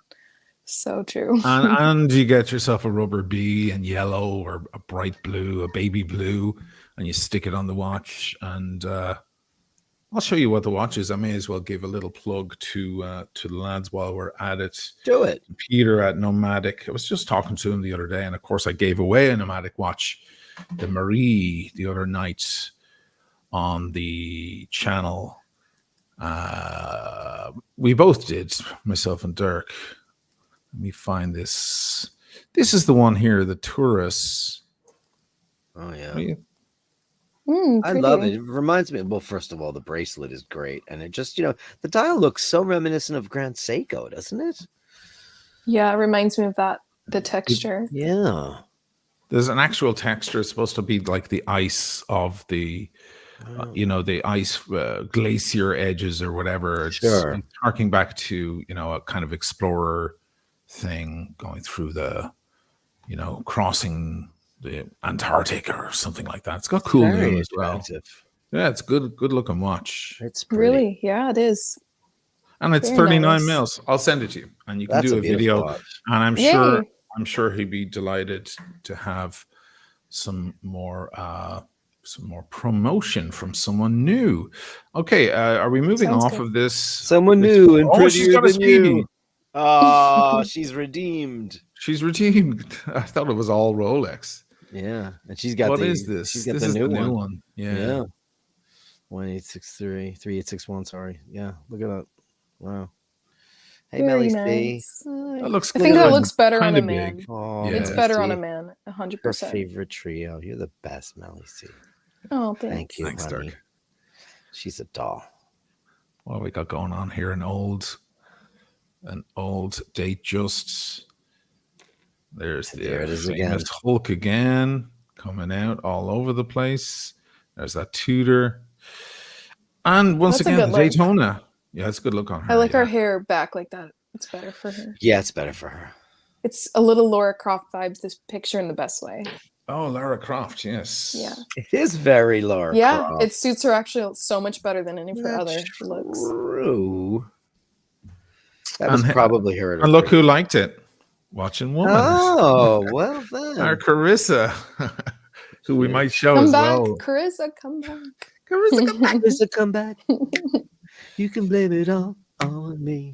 So true. and you get yourself a rubber bee and yellow or a bright blue, a baby blue, and you stick it on the watch. And I'll show you what the watch is. I may as well give a little plug to the lads while we're at it. Do it. Peter at Nomadic. I was just talking to him the other day, and of course I gave away a Nomadic watch, the Marie, the other night on the channel. We both did, myself and Dirk. Let me find this. This is the one here, the Taurus. Oh yeah. I pretty. love it. It reminds me. Well, first of all, the bracelet is great, and it just, the dial looks so reminiscent of Grand Seiko, doesn't it? Yeah, it reminds me of that. The texture. Yeah. There's an actual texture. It's supposed to be like the ice of the, the ice glacier edges or whatever. It's harking back to, a kind of explorer thing going through the, crossing the Antarctic or something like that. It's got cool nail as well. Yeah, it's good looking watch. It's pretty. Really, yeah, it is. And it's 39 mils. I'll send it to you, and you can do a video. Watch. And I'm sure he'd be delighted to have some more promotion from someone new. Okay, are we moving off of this? Someone new and prettier she's got a than Speedy. You. Oh, she's redeemed. She's redeemed. I thought it was all Rolex. Yeah, and she's got what is this? She's got this the is new the one. Yeah. 1863 3861. Sorry. Yeah, look at that. Wow. Hey, Really Melly nice. That looks. I think that looks better on a man. Big. Oh, it's better on a man, 100%. Her favorite trio. You're the best, Melly C. Oh, thank you, thanks, honey. Dirk. She's a doll. What have we got going on here? An old date just. There it is again. Hulk again, coming out all over the place. There's that Tudor. And once again, the Daytona. Yeah, it's a good look on her. I like her hair back like that. It's better for her. Yeah, it's better for her. It's a little Laura Croft vibes, this picture, in the best way. Oh, Lara Croft, yes. Yeah. It is very Lara Croft. Yeah, it suits her actually so much better than any of her other looks. True. That was probably her. And look who liked it. Watching Woman. Oh, well then. Our Carissa, who we might show come as back, well. Carissa, come back. Carissa, come back. Carissa, come back. You can blame it all on me.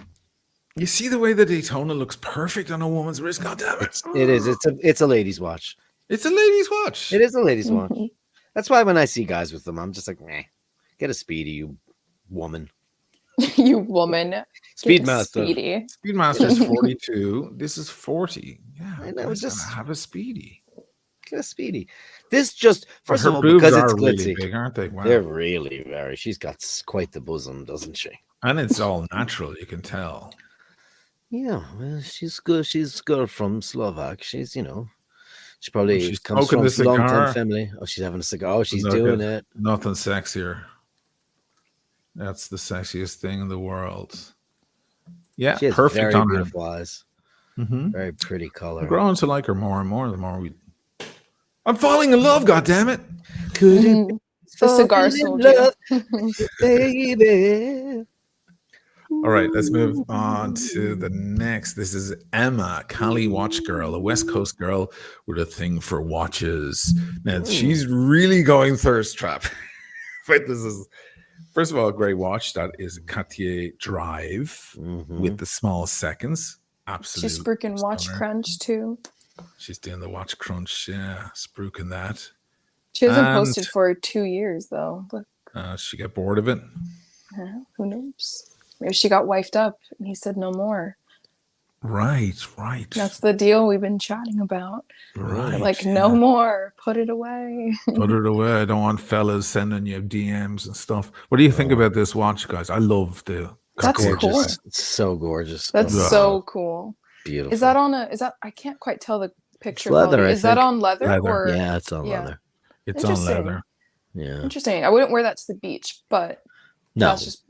You see the way the Daytona looks perfect on a woman's wrist? God damn it. It is. It's a lady's watch. It's a lady's watch. It is a lady's watch. That's why when I see guys with them, I'm just like, meh. Get a Speedy, you woman. You woman. Get a Speedmaster. Speedy. Speedmaster's 42. This is 40. Yeah, I know, guy's just- gonna have a speedy. Get a Speedy. This just But first her of all boobs because it's are really glitzy. big, aren't they? Wow. They're really very. She's got quite the bosom, doesn't she? And it's all natural, you can tell. Yeah, well, she's good. She's girl from Slovak. She's she probably she's comes smoking from the a long-time cigar. family. Oh, she's having a cigar. Oh, she's Look doing at- it. Nothing sexier. That's the sexiest thing in the world. Yeah, She has perfect very on her. beautiful eyes. Mhm. Very pretty I'm color. growing to like her more and more the more we. I'm falling in love, goddammit. Could it Mhm. The cigar fall in sold you. love, baby? All right, let's move on to the next. This is Emma, Cali watch girl, a West Coast girl with a thing for watches. Now she's really going thirst trap. But this is first of all a great watch. That is a Cartier Drive with the small seconds. Absolutely. She's freaking watch stunner. crunch too. She's doing the watch crunch. Yeah, spruiking that. She hasn't And- posted for 2 years though. Look, She get bored of it. who knows? Maybe she got wifed up and he said no more. Right. That's the deal we've been chatting about. right. Like, no more. Put it away. Put it away. I don't want fellas sending you DMs and stuff. What do you think about this watch, guys? I love the That's Cartier cool. Drive. It's so gorgeous. That's Wow. so cool. beautiful. Is that on a? Is that? I can't quite tell the picture. leather, quality. I Is that think. on leather, Leather. or? Yeah, it's on Yeah. leather. It's on Interesting. leather. Yeah. Interesting. I wouldn't wear that to the beach, but No, that's just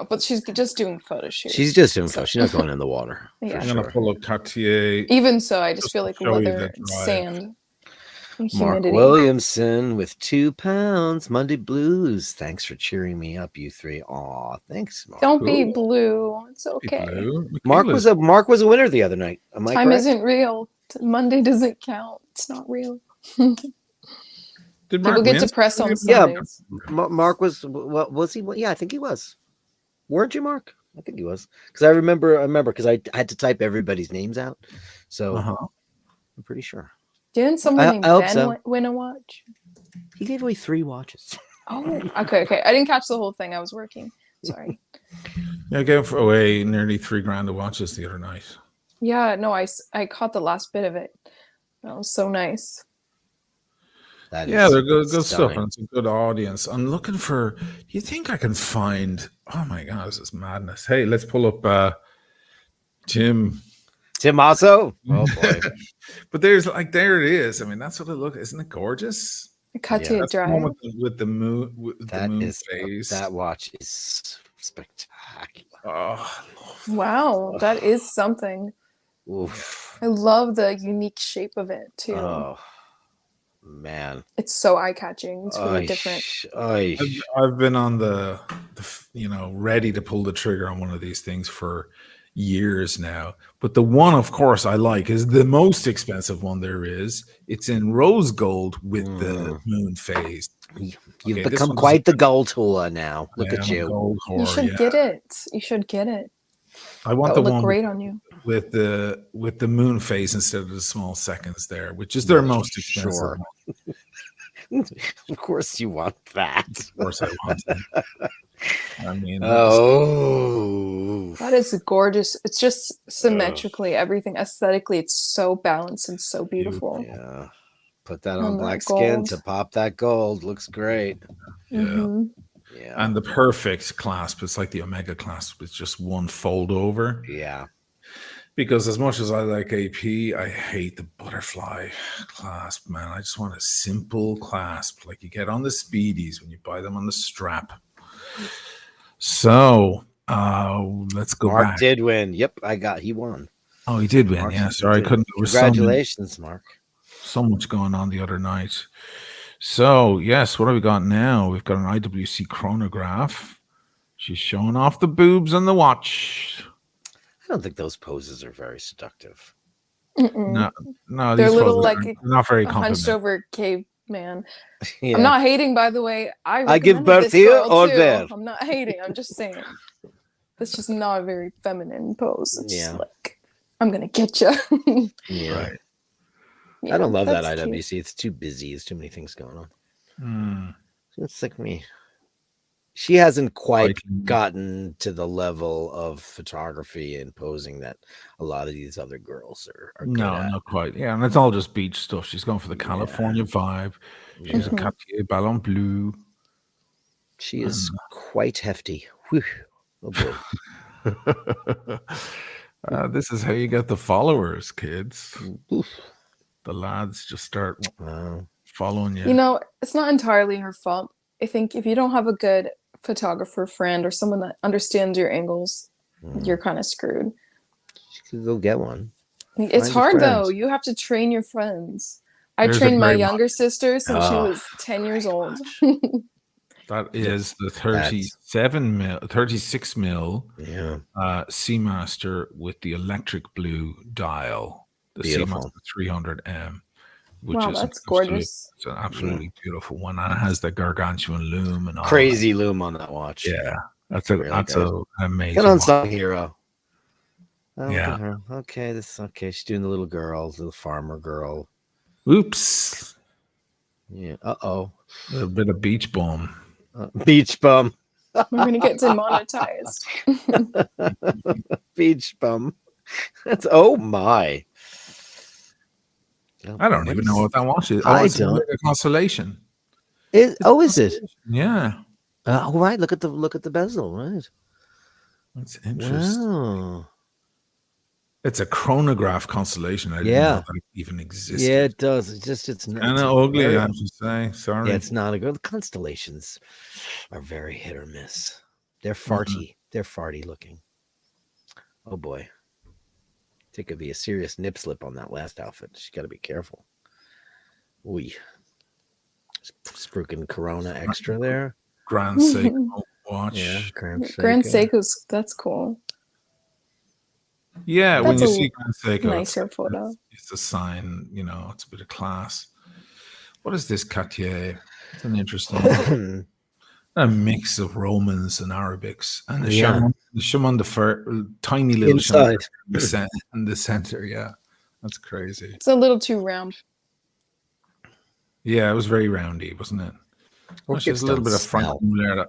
But she's just doing photo shoots. she's just doing So- She's not going in the water. Yeah. I'm For gonna sure. pull up Cartier. Even so, I just Just feel to like show you leather, the and drive. sand, and Mark humidity. Williamson with 2 pounds. Monday Blues. Thanks for cheering me up, you three. Aw, thanks, Mark. Don't be Cool. blue. It's okay. Blue. Mark Michaela's- was a winner the other night. Am I Time correct? isn't real. Monday doesn't count. It's not real. Did People Mark get win? depressed on Yeah. Sundays. Mark was he? Yeah, I think he was. Weren't you, Mark? I think he was. Because I remember because I had to type everybody's names out. So Uh-huh. I'm pretty sure. Didn't someone I named hope Ben so. win a watch? He gave away 3 watches. Oh, okay. I didn't catch the whole thing. I was working. Sorry. Yeah, I gave away nearly $3,000 of watches the other night. Yeah, no, I caught the last bit of it. That was so nice. That Yeah, is they're good stuff, stunning. and it's a good audience. I'm looking for. Do you think I can find? Oh my god, this is madness! Hey, let's pull up Tim. Tim Asso. Oh boy. But there it is. I mean, that's what it looks. Isn't it gorgeous? Cartier That's the one Drive. with the moon. With the That moon is phase. that watch is spectacular. Oh, Wow, that is something. Oof. I love the unique shape of it too. Oh man. It's so eye-catching. It's really different. I've been on the ready to pull the trigger on one of these things for years now. But the one, of course, I like is the most expensive one there is. It's in rose gold with the moon phase. You've Okay, this become one's- quite the gold whore now. Look I at am a you. gold You whore, should yeah. get it. You should get it. I want That the would look one great on you. with the moon phase instead of the small seconds there, which is their most expensive. Sure. one. Of course you want that. Of course, I want them. I mean, Oh. That is gorgeous. It's just symmetrically, everything aesthetically, it's so balanced and so beautiful. Yeah. Put that On on that black skin gold. to pop that gold. Looks great. yeah. Mhm. Yeah. And the perfect clasp. It's like the Omega clasp. It's just one fold over. Yeah. Because as much as I like AP, I hate the butterfly clasp, man. I just want a simple clasp like you get on the Speedies when you buy them on the strap. So let's go Mark back. did win. Yep, he won. Oh, he did win. Mark Yeah, sorry, I did. couldn't. There was Congratulations, Mark. so much going on the other night. So yes, what have we got now? We've got an IWC chronograph. She's showing off the boobs on the watch. I don't think those poses are very seductive. Mm-mm. No, They're these little, photos like, are not very A hunched complimentary. over caveman. Yeah. I'm not hating, by the way. I give recommended birth this here girl, or too. there. I'm not hating. I'm just saying. That's just not a very feminine pose. It's Yeah. just like, I'm going to get you. Yeah. Right. I don't love that IWC. It's too busy. There's too many things going on. Hmm. It's like me. She hasn't quite Like, gotten to the level of photography and posing that a lot of these other girls are good no, at. not quite. Yeah, and it's all just beach stuff. She's going for the Yeah. California vibe. She's a Mhm. Cartier Ballon Bleu. She And is quite hefty. Whew. Oh boy. this is how you get the followers, kids. Oof. The lads just start Wow. following you. You know, it's not entirely her fault. I think if you don't have a good photographer friend or someone that understands your angles, you're kind of screwed. She could go get one. It's Find a hard friend. though. You have to train your friends. I There's a trained my great younger sister since she Oh, was 10 years old. That is the That's- 36 mil Yeah. Seamaster with the electric blue dial. The Beautiful. Seamaster 300M, which Wow, is that's gorgeous. It's an absolutely beautiful one. And it has the gargantuan loom and all Crazy loom on that watch. That. Yeah, that's Really an good. amazing. Get on watch. Song Hero. Oh, look Yeah. at her. Okay, this okay. She's doing the little girl, little farmer girl. Oops, Yeah. Uh-oh. a bit of beach bum. Beach bum. We're gonna get demonetized. Beach bum. That's oh my. I don't even know what that watch is. Oh, I it's don't. a Constellation. Is it? Yeah, Oh, right. Look at the bezel, right? that's interesting. Wow. It's a chronograph constellation. I didn't Yeah. know that it even existed. Yeah, it does. It's Kind of ugly, very- I have to say. Sorry. Yeah, it's not a good. The constellations are very hit or miss. They're farty. They're farty looking. Oh boy. I think it'd be a serious nip slip on that last outfit. She's got to be careful. Ooh. Spruiking Corona extra there. Grand Seiko watch. Yeah, Grand Grand Seiko. Seiko's, that's cool. Yeah, when That's you a see Grand Seiko, nicer photo. it's a sign, it's a bit of class. What is this Cartier? It's an interesting a mix of Romans and Arabics. And the Yeah. Shaman the tiny little Inside. Shaman in the center. Yeah, that's crazy. It's a little too round. Yeah, it was very roundy, wasn't it? Orchids There's a little don't bit of Frank smell. Muller.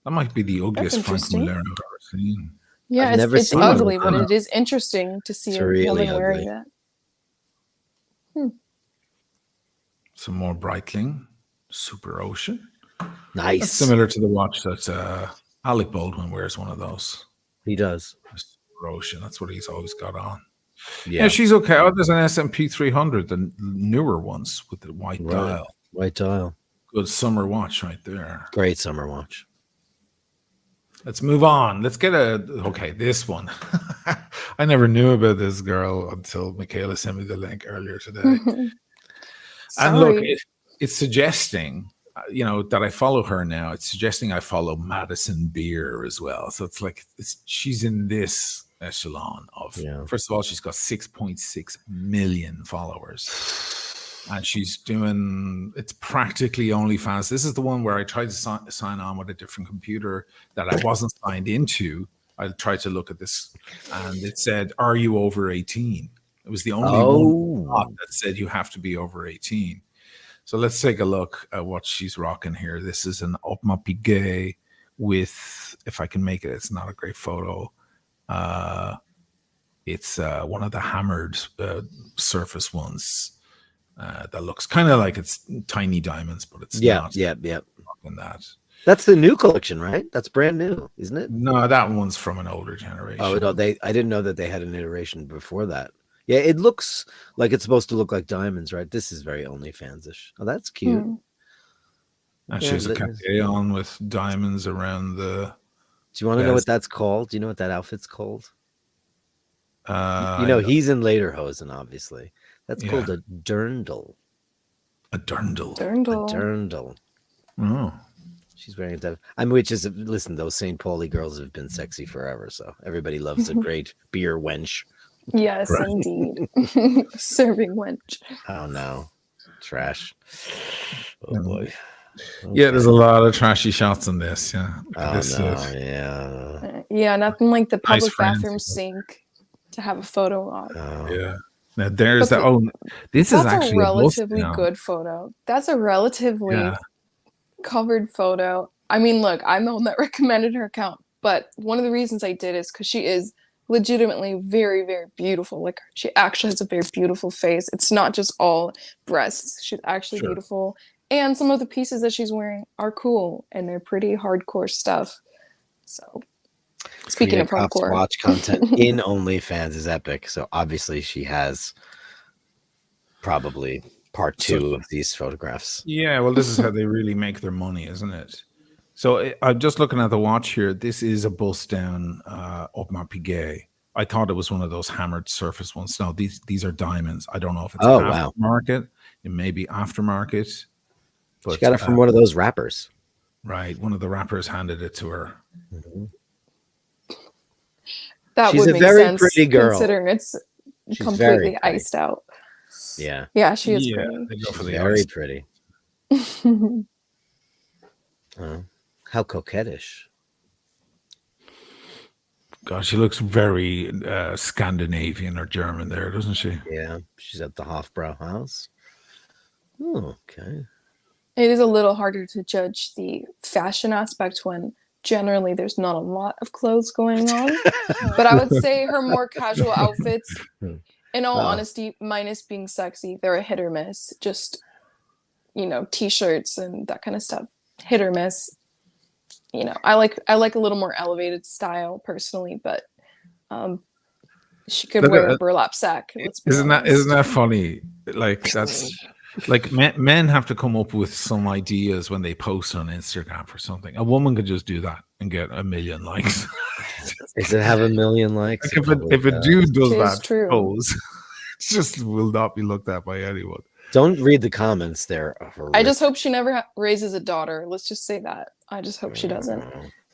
That might be the ugliest Frank interesting. Muller I've ever seen. Yeah, I've never it's seen one ugly, with but that. it is interesting to see It's a really woman wearing ugly. that. Some more Breitling, Super Ocean. Nice. That's similar to the watch that Alec Baldwin wears, one of those. He does. Super Ocean. That's what he's always got on. Yeah. Yeah, she's okay. Oh, there's an S&P 300, the newer ones with the white Right. dial. White dial. Good summer watch right there. Great summer watch. Let's move on. Let's get this one. I never knew about this girl until Michaela sent me the link earlier today. And look, Sorry. it's suggesting, that I follow her now. It's suggesting I follow Madison Beer as well. So it's like she's in this echelon of, first of all, she's got 6.6 million followers. And she's doing, it's practically OnlyFans. This is the one where I tried to sign on with a different computer that I wasn't signed into. I tried to look at this and it said, "Are you over 18?" It was the only one that said you have to be over 18. So let's take a look at what she's rocking here. This is an Opma Piguet with, if I can make it, it's not a great photo. It's one of the hammered surface ones. That looks kind of like it's tiny diamonds, but it's not. Yeah. In that. That's the new collection, right? That's brand new, isn't it? No, that one's from an older generation. Oh no, I didn't know that they had an iteration before that. Yeah, it looks like it's supposed to look like diamonds, right? This is very OnlyFans-ish. Oh, that's cute. And she has a Cartier on with diamonds around the. Do you want to know what that's called? Do you know what that outfit's called? He's he's in lederhosen, obviously. That's called a dirndl. A dirndl. Dirndl. A dirndl. Oh. She's wearing that. Listen, those St. Pauli girls have been sexy forever, so everybody loves a great beer wench. Yes, indeed. Serving wench. Oh no. Trash. Oh boy. Okay. Yeah, there's a lot of trashy shots in this. Yeah. Yeah, nothing like the public friends, bathroom sink to have a photo of. Yeah. Now there's this is actually a relatively good photo. That's a relatively covered photo, I mean, look, I'm the one that recommended her account, but one of the reasons I did is because she is legitimately very, very beautiful. Like, she actually has a very beautiful face. It's not just all breasts. She's actually Sure. beautiful. And some of the pieces that she's wearing are cool, and they're pretty hardcore stuff. So, speaking of Frida Kopf's hardcore, watch content in OnlyFans is epic. So obviously she has probably part two of these photographs. Yeah, well, this is how they really make their money, isn't it? So I'm just looking at the watch here. This is a bust down up my piguet. I thought it was one of those hammered surface ones. No, these are diamonds. I don't know if it's Oh, wow. aftermarket. It may be aftermarket. But She got it from one of those rappers. right, one of the rappers handed it to her. Mhm. that She's would a make very sense pretty girl. considering it's She's very completely pretty. iced out. Yeah, Yeah, she is Yeah, pretty. they go for she's the very ice. pretty. How coquettish. God, she looks very Scandinavian or German there, doesn't she? Yeah, she's at the Hofbrauhaus. Oh, okay. It is a little harder to judge the fashion aspect when generally there's not a lot of clothes going on. But I would say her more casual outfits, in all honesty, minus being sexy, they're a hit or miss. Just, t-shirts and that kind of stuff. Hit or miss. I like a little more elevated style personally, but she could wear a burlap sack. Let's be Isn't honest. that funny? Like that's like men have to come up with some ideas when they post on Instagram for something. A woman could just do that and get 1 million likes. Does it have 1 million likes? Like if a dude does It is that true. pose, it just will not be looked at by anyone. Don't read the comments there. I just hope she never raises a daughter. Let's just say that. I just hope she doesn't.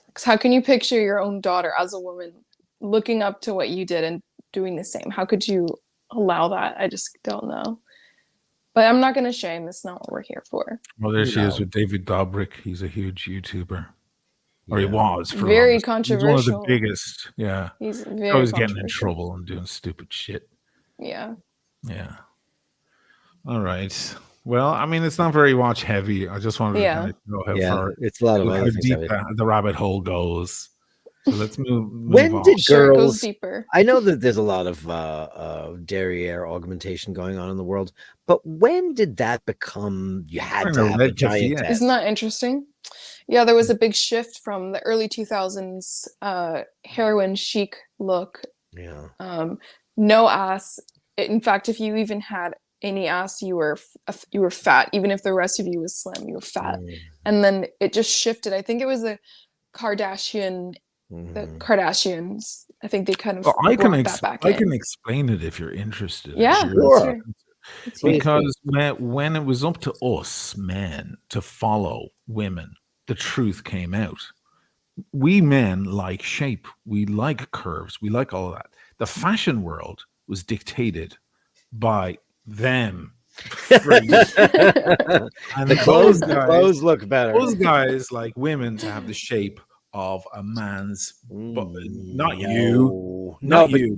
Because how can you picture your own daughter as a woman looking up to what you did and doing the same? How could you allow that? I just don't know. But I'm not going to shame. That's not what we're here for. Well, there she is with David Dobrik. He's a huge YouTuber. Or he was. For Very longest. controversial. He's one of the biggest. Yeah. He's very Always getting in controversial. trouble and doing stupid shit. Yeah. Yeah. All right. Well, I mean, it's not very watch heavy. I just wanted to kind of know how far, it's a lot of how other things. deep the rabbit hole goes. So let's move When on. did Sure, it goes girls? deeper. I know that there's a lot of derriere augmentation going on in the world, but when did that become? You had to have a giant test. Isn't that interesting? Yeah, there was a big shift from the early 2000s heroin chic look. Yeah. No ass. In fact, if you even had any ass, you were fat. Even if the rest of you was slim, you were fat. And then it just shifted. I think it was the Kardashians. I think they kind of I can that back I in. can explain it if you're interested. Yeah, Sure. Because when it was up to us men to follow women, the truth came out. We men like shape, we like curves, we like all of that. The fashion world was dictated by them. And The clothes look better. Those guys like women to have the shape of a man's, but not you. No, Not but you.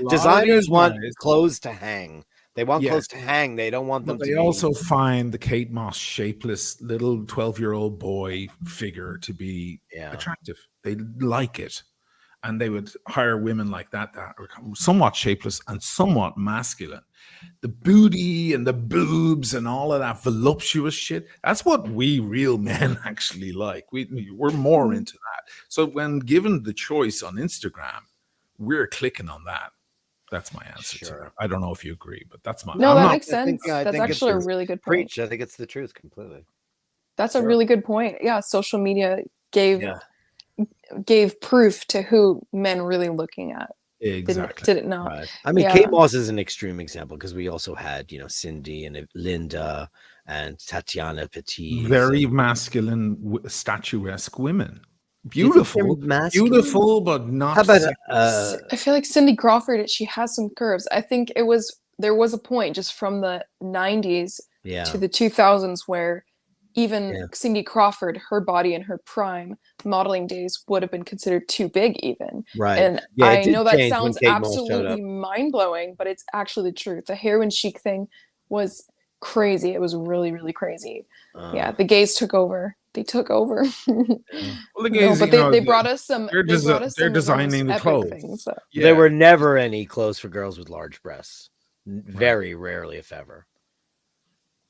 designers want guys- clothes to hang. They want clothes to hang. They don't want them But to they be... also find the Kate Moss shapeless little 12-year-old boy figure to be attractive. They like it. And they would hire women like that are somewhat shapeless and somewhat masculine. The booty and the boobs and all of that voluptuous shit, that's what we real men actually like. We're more into that. So when given the choice on Instagram, we're clicking on that. That's my answer to that. I don't know if you agree, but that's my... that makes sense. That's actually a really good point. I think it's the truth completely. That's a really good point. Yeah, social media gave proof to who men really looking at. Exactly. Didn't know. Right. I mean, Kate Moss is an extreme example because we also had, Cindy and Linda and Tatiana Petit. Very masculine, statuesque women. Beautiful, but not. How about I feel like Cindy Crawford, she has some curves. I think there was a point just from the 90s to the 2000s where even Cindy Crawford, her body in her prime modeling days would have been considered too big even. Right. And I know that sounds absolutely mind-blowing, but it's actually the truth. The heroin chic thing was crazy. It was really, really crazy. The gays took over. they took over. Well, the No, gays, but you know, they brought us some. they're They brought us they're some of the most designing the epic clothes. things. So. Yeah, There were never any clothes for girls with large breasts. Very rarely, if ever.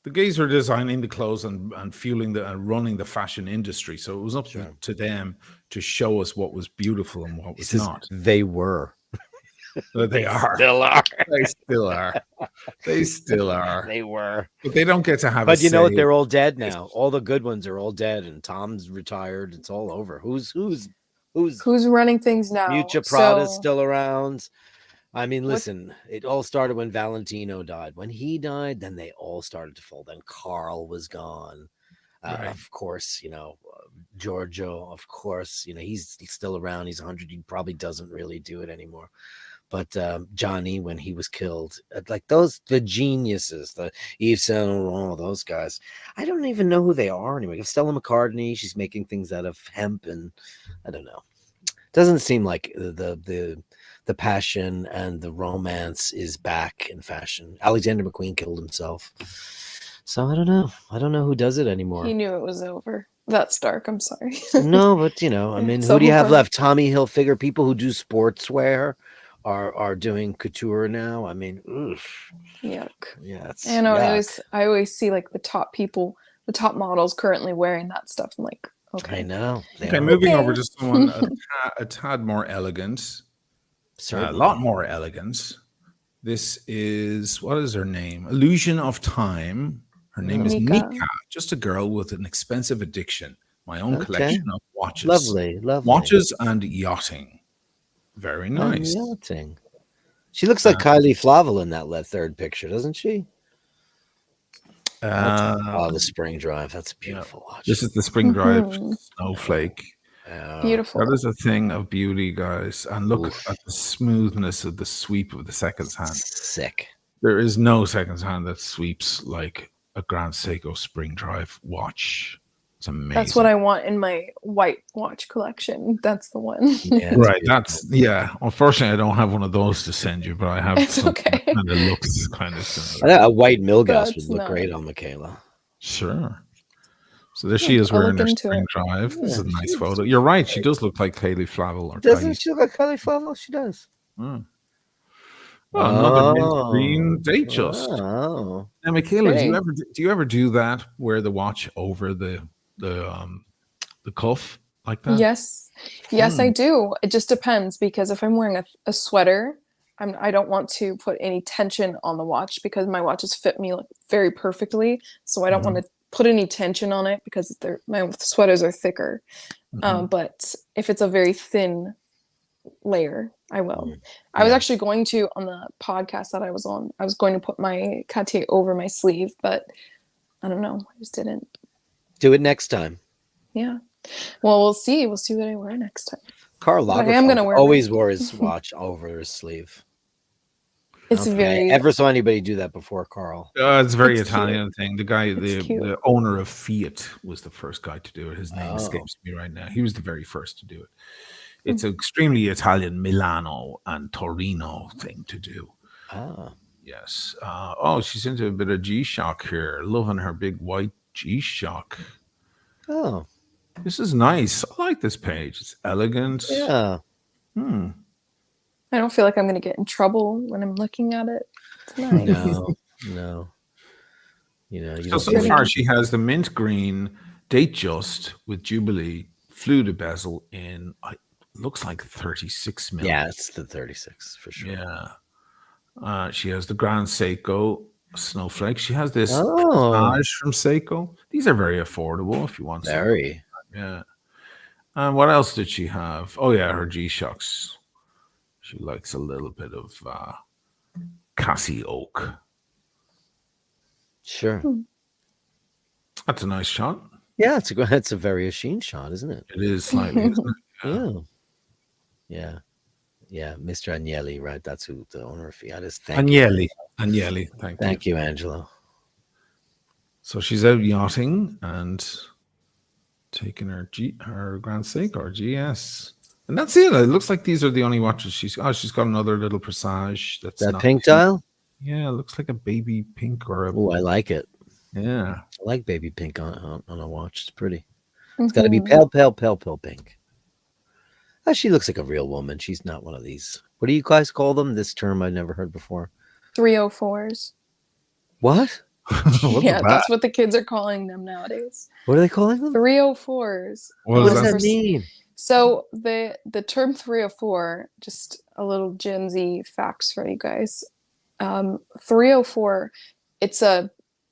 the gays were designing the clothes and fueling and running the fashion industry. So it was up to them to show us what was beautiful and what was not. They were. But they are. Still are. They still are. They still are. They were. But they don't get to have. But a you know what? say. They're all dead now. All the good ones are all dead, and Tom's retired. It's all over. Who's running things now? Mucha Prada's So- still around. I mean, listen, it all started when Valentino died. When he died, then they all started to fall. Then Carl was gone. Right. Of course, Giorgio, of course, he's still around. He's 100. He probably doesn't really do it anymore. But Johnny, when he was killed, like the geniuses, the Yves Saint Laurent, those guys, I don't even know who they are anymore. Stella McCartney, she's making things out of hemp, and I don't know. Doesn't seem like the passion and the romance is back in fashion. Alexander McQueen killed himself, so I don't know. I don't know who does it anymore. He knew it was over. That's dark. I'm sorry. No, but I mean, It's who do you have over. left? Tommy Hilfiger, people who do sportswear are doing couture now. I mean, oof. Yuck. Yeah, it's I know. yuck. I always see like the top people, the top models currently wearing that stuff. I'm like, okay. I know. Okay, moving over to someone a tad more elegant, a lot more elegant. This is, what is her name? Illusion of Time. Her name is Mika. Mika, just a girl with an expensive addiction. My own collection of watches. Lovely. Watches and yachting. Very nice. Yachting. She looks like Kylie Flavel in that third picture, doesn't she? The Spring Drive. That's a beautiful watch. This is the Spring Drive Snowflake. Beautiful. That is a thing of beauty, guys. And look at the smoothness of the sweep of the second hand. Sick. There is no second hand that sweeps like a Grand Seiko Spring Drive watch. It's amazing. That's what I want in my white watch collection. That's the one. Yeah, right. Unfortunately, I don't have one of those to send you, but I have It's something okay. kind of looks kind of similar. A white Milgauss That's would look not- great on Michaela. Sure. So there she is I'll wearing look her into Spring it. Drive. This is a Yeah, nice photo. You're right. She does look like Kylie Flavel. Or Doesn't Kylie. she look like Kylie Flavel? She does. Well, another mint green date just. Oh. Now, Michaela, Okay. do you ever do that? Wear the watch over the cuff like that? Yes, I do. It just depends because if I'm wearing a sweater, I don't want to put any tension on the watch because my watches fit me like very perfectly. So I don't want to put any tension on it because my sweaters are thicker. But if it's a very thin layer, I will. I was actually going to, on the podcast that I was on, I was going to put my Cartier over my sleeve, but I don't know. I just didn't. Do it next time. Yeah. Well, we'll see. We'll see what I wear next time. Karl But I am gonna Lagerfeld wear always mine. wore his watch over his sleeve. It's I don't think very. I ever saw anybody do that before, Carl. It's a very It's Italian thing. The guy, It's cute. the owner of Fiat, was the first guy to do it. His name Oh. escapes me right now. He was the very first to do it. It's an extremely Italian Milano and Torino thing to do. Ah. Yes. She's into a bit of G-Shock here. Loving her big white G-Shock. Oh. This is nice. I like this page. It's elegant. Yeah. I don't feel like I'm going to get in trouble when I'm looking at it. It's nice. No. You So don't so feel like- far, she has the mint green date just with Jubilee fluted bezel in looks like 36 mil. Yeah, it's the 36 for sure. Yeah. She has the Grand Seiko Snowflake. She has this Oh. Corsage from Seiko. These are very affordable if you want some. Very. Yeah. And what else did she have? Oh yeah, her G-Shocks. She likes a little bit of Cassie Oak. Sure. That's a nice shot. Yeah, it's a very Oisin shot, isn't it? It is slightly, isn't it? Yeah. Yeah, Mr. Agnelli, right? That's who the owner of Fiat is. Agnelli. Thank you. Thank you, Angelo. So she's out yachting and taking her Grand Seiko or GS. And that's it. It looks like these are the only watches she's got another little Presage. That's That not pink dial? Yeah, it looks like a baby pink or a Oh, I like it. yeah. I like baby pink on a watch. It's pretty. It's got to be Mhm. pale, pale, pale, pale pink. She looks like a real woman. She's not one of these. What do you guys call them? This term I've never heard before. 304s. What? What's Yeah, that? that's what the kids are calling them nowadays. What are they calling them? 304s. What What is does that? that mean? So the term 304, just a little Gen Z facts for you guys. 304, it's a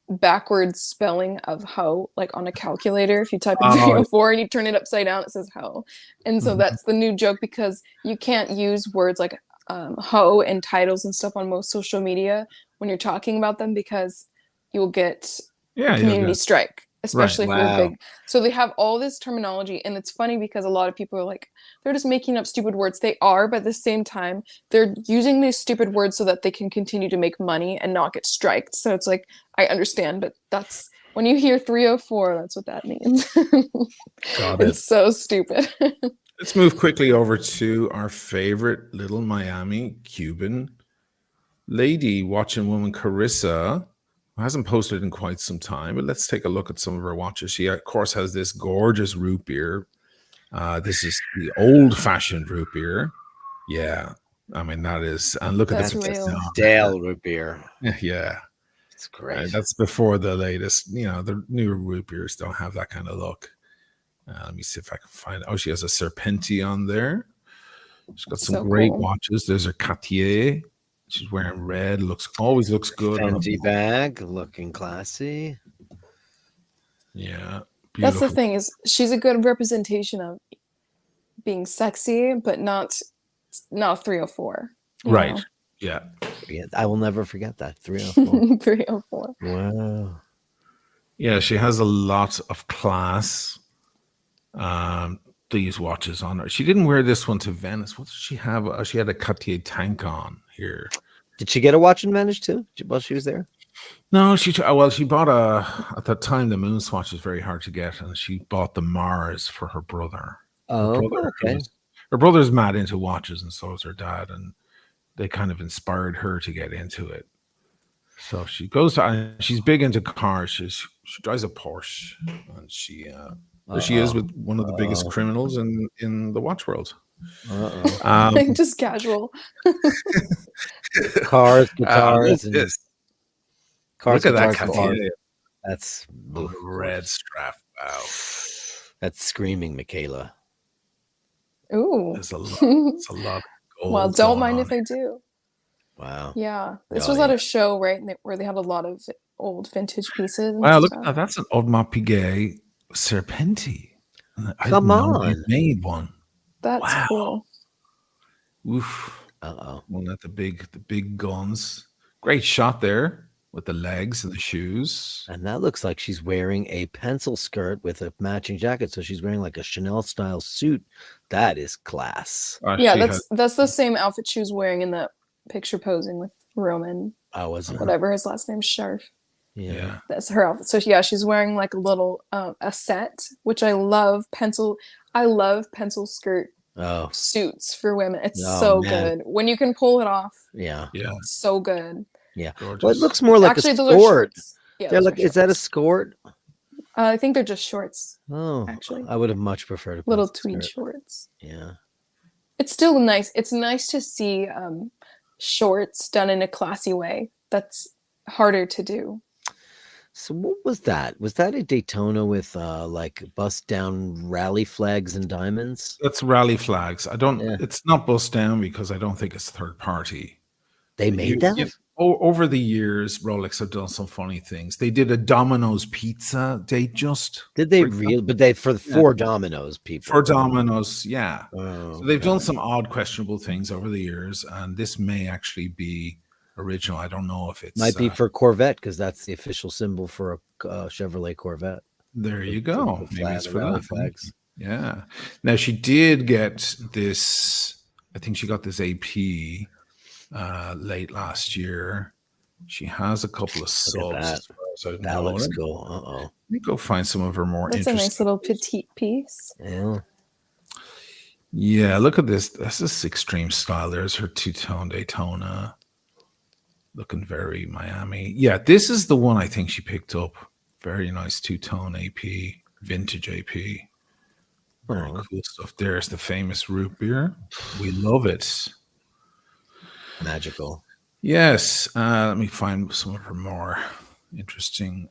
backwards spelling of hoe, like on a calculator. If you type in Oh, 304 and you turn it upside down, it says hoe. And so mhm. that's the new joke because you can't use words like hoe and titles and stuff on most social media when you're talking about them because you'll get a Yeah, you'll community get strike, right. especially if you're Wow. big. So they have all this terminology, and it's funny because a lot of people are like, they're just making up stupid words. They are, but at the same time, they're using these stupid words so that they can continue to make money and not get striked. So it's like, I understand, but that's when you hear 304, that's what that means. Got it. It's so stupid. Let's move quickly over to our favorite little Miami Cuban lady watching woman, Carissa, who hasn't posted in quite some time, but let's take a look at some of her watches. She, of course, has this gorgeous root beer. This is the old-fashioned root beer. Yeah, I mean, that is, and look at That's the real. patina on Stale root beer. there. Yeah, It's great. that's before the latest. The newer root beers don't have that kind of look. Let me see if I can find. Oh, she has a Serpenti on there. She's got some So great cool. watches. There's her Cartier. She's wearing red. Always looks good. On Fendi bag, looking classy. Yeah, That's the beautiful. thing is she's a good representation of being sexy, but not 304. Right. Yeah. Yeah, I will never forget that. 304. 304. Wow. Yeah, she has a lot of class. These watches on her. She didn't wear this one to Venice. What did she have? She had a Cartier tank on here. Did she get a watch in Venice too while she was there? No, she bought at that time the moon swatch was very hard to get, and she bought the Mars for her brother. Oh, okay. Her brother's mad into watches, and so is her dad, and they kind of inspired her to get into it. So she goes to, and she's big into cars. She drives a Porsche, and she is with one of the biggest criminals in the watch world. Just casual. Cars, Look guitars, at and this. cars, Look at that guitars, Cartier guitars. That's on the red strap. Wow, that's screaming, Michaela. Ooh. there's a lot. It's a lot of gold. Well, don't going mind on if I do. Wow. Yeah. This Oh, was at yeah. a show, right? Where they had a lot of old vintage pieces and Wow, look at stuff. that. That's an Audemars Piguet Serpenti. I Come didn't know you on. made one. That's Wow. cool. Oof. Uh-oh. One at the big guns. Great shot there with the legs and the shoes. And that looks like she's wearing a pencil skirt with a matching jacket. So she's wearing like a Chanel style suit. That is class. Yeah, She has- that's the same outfit she was wearing in the picture posing with Roman, I wasn't. whatever his last name's, Sharf. Yeah. That's her outfit. So yeah, she's wearing like a little a set, which I love. I love pencil skirt Oh, suits for women. It's Oh, so man. good when you can pull it off. yeah. Yeah. It's so good. Yeah. Gorgeous. Well, it looks more like Actually, a those are skirt. shorts. Yeah, They're those like, are is that a shorts. skirt? I think they're just shorts. Oh, Actually. I would have much preferred a Little pencil tweed skirt. shorts. Yeah. It's still nice. It's nice to see shorts done in a classy way. That's harder to do. So what was that? Was that a Daytona with like bust down rally flags and diamonds? That's rally flags. Yeah. It's not bust down because I don't think it's third party. They made that? Over the years, Rolex have done some funny things. They did a Domino's pizza. They just Did they for really? But they for four Domino's people. for Domino's, yeah. Oh, So they've done God. some odd, questionable things over the years, and this may actually be original. I don't know if it's Might be for Corvette because that's the official symbol for a Chevrolet Corvette. there. You The go. Maybe flag, it's the for rally that. flags. Yeah. Now she did get this. I think she got this AP late last year. She has a couple of Look at subs. that. As far as I That know. looks Let cool. Uh-oh. me go find some of her more That's a interesting. nice little petite piece. Yeah. Yeah, look at this. This is extreme style. There's her two-tone Daytona. Looking very Miami. Yeah, this is the one I think she picked up. Very nice two-tone AP, vintage AP. Very Oh, cool stuff. There's the famous root beer. We love it. magical. Yes. Let me find some of her more interesting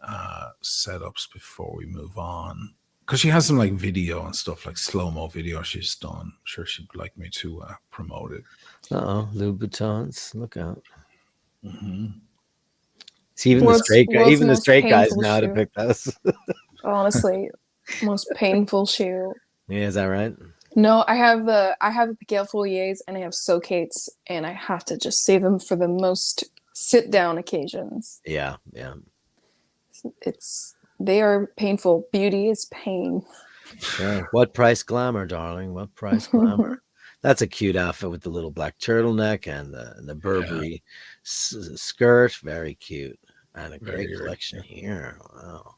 setups before we move on. Because she has some like video and stuff, like slow-mo video she's done. I'm sure she'd like me to promote it. Uh-oh, Louboutins. Look out. Hmm. See, even World's the most straight guys painful know how to shoe. pick those. Honestly, most painful shoe. Yeah, is that right? No, I have the Piquel Foliers and I have Socates, and I have to just save them for the most sit down occasions. Yeah, yeah. They are painful. Beauty is pain. Sure. What price glamour, darling? What price glamour? That's a cute outfit with the little black turtleneck and the Burberry skirt. Very cute. And a great Very, collection here. Wow.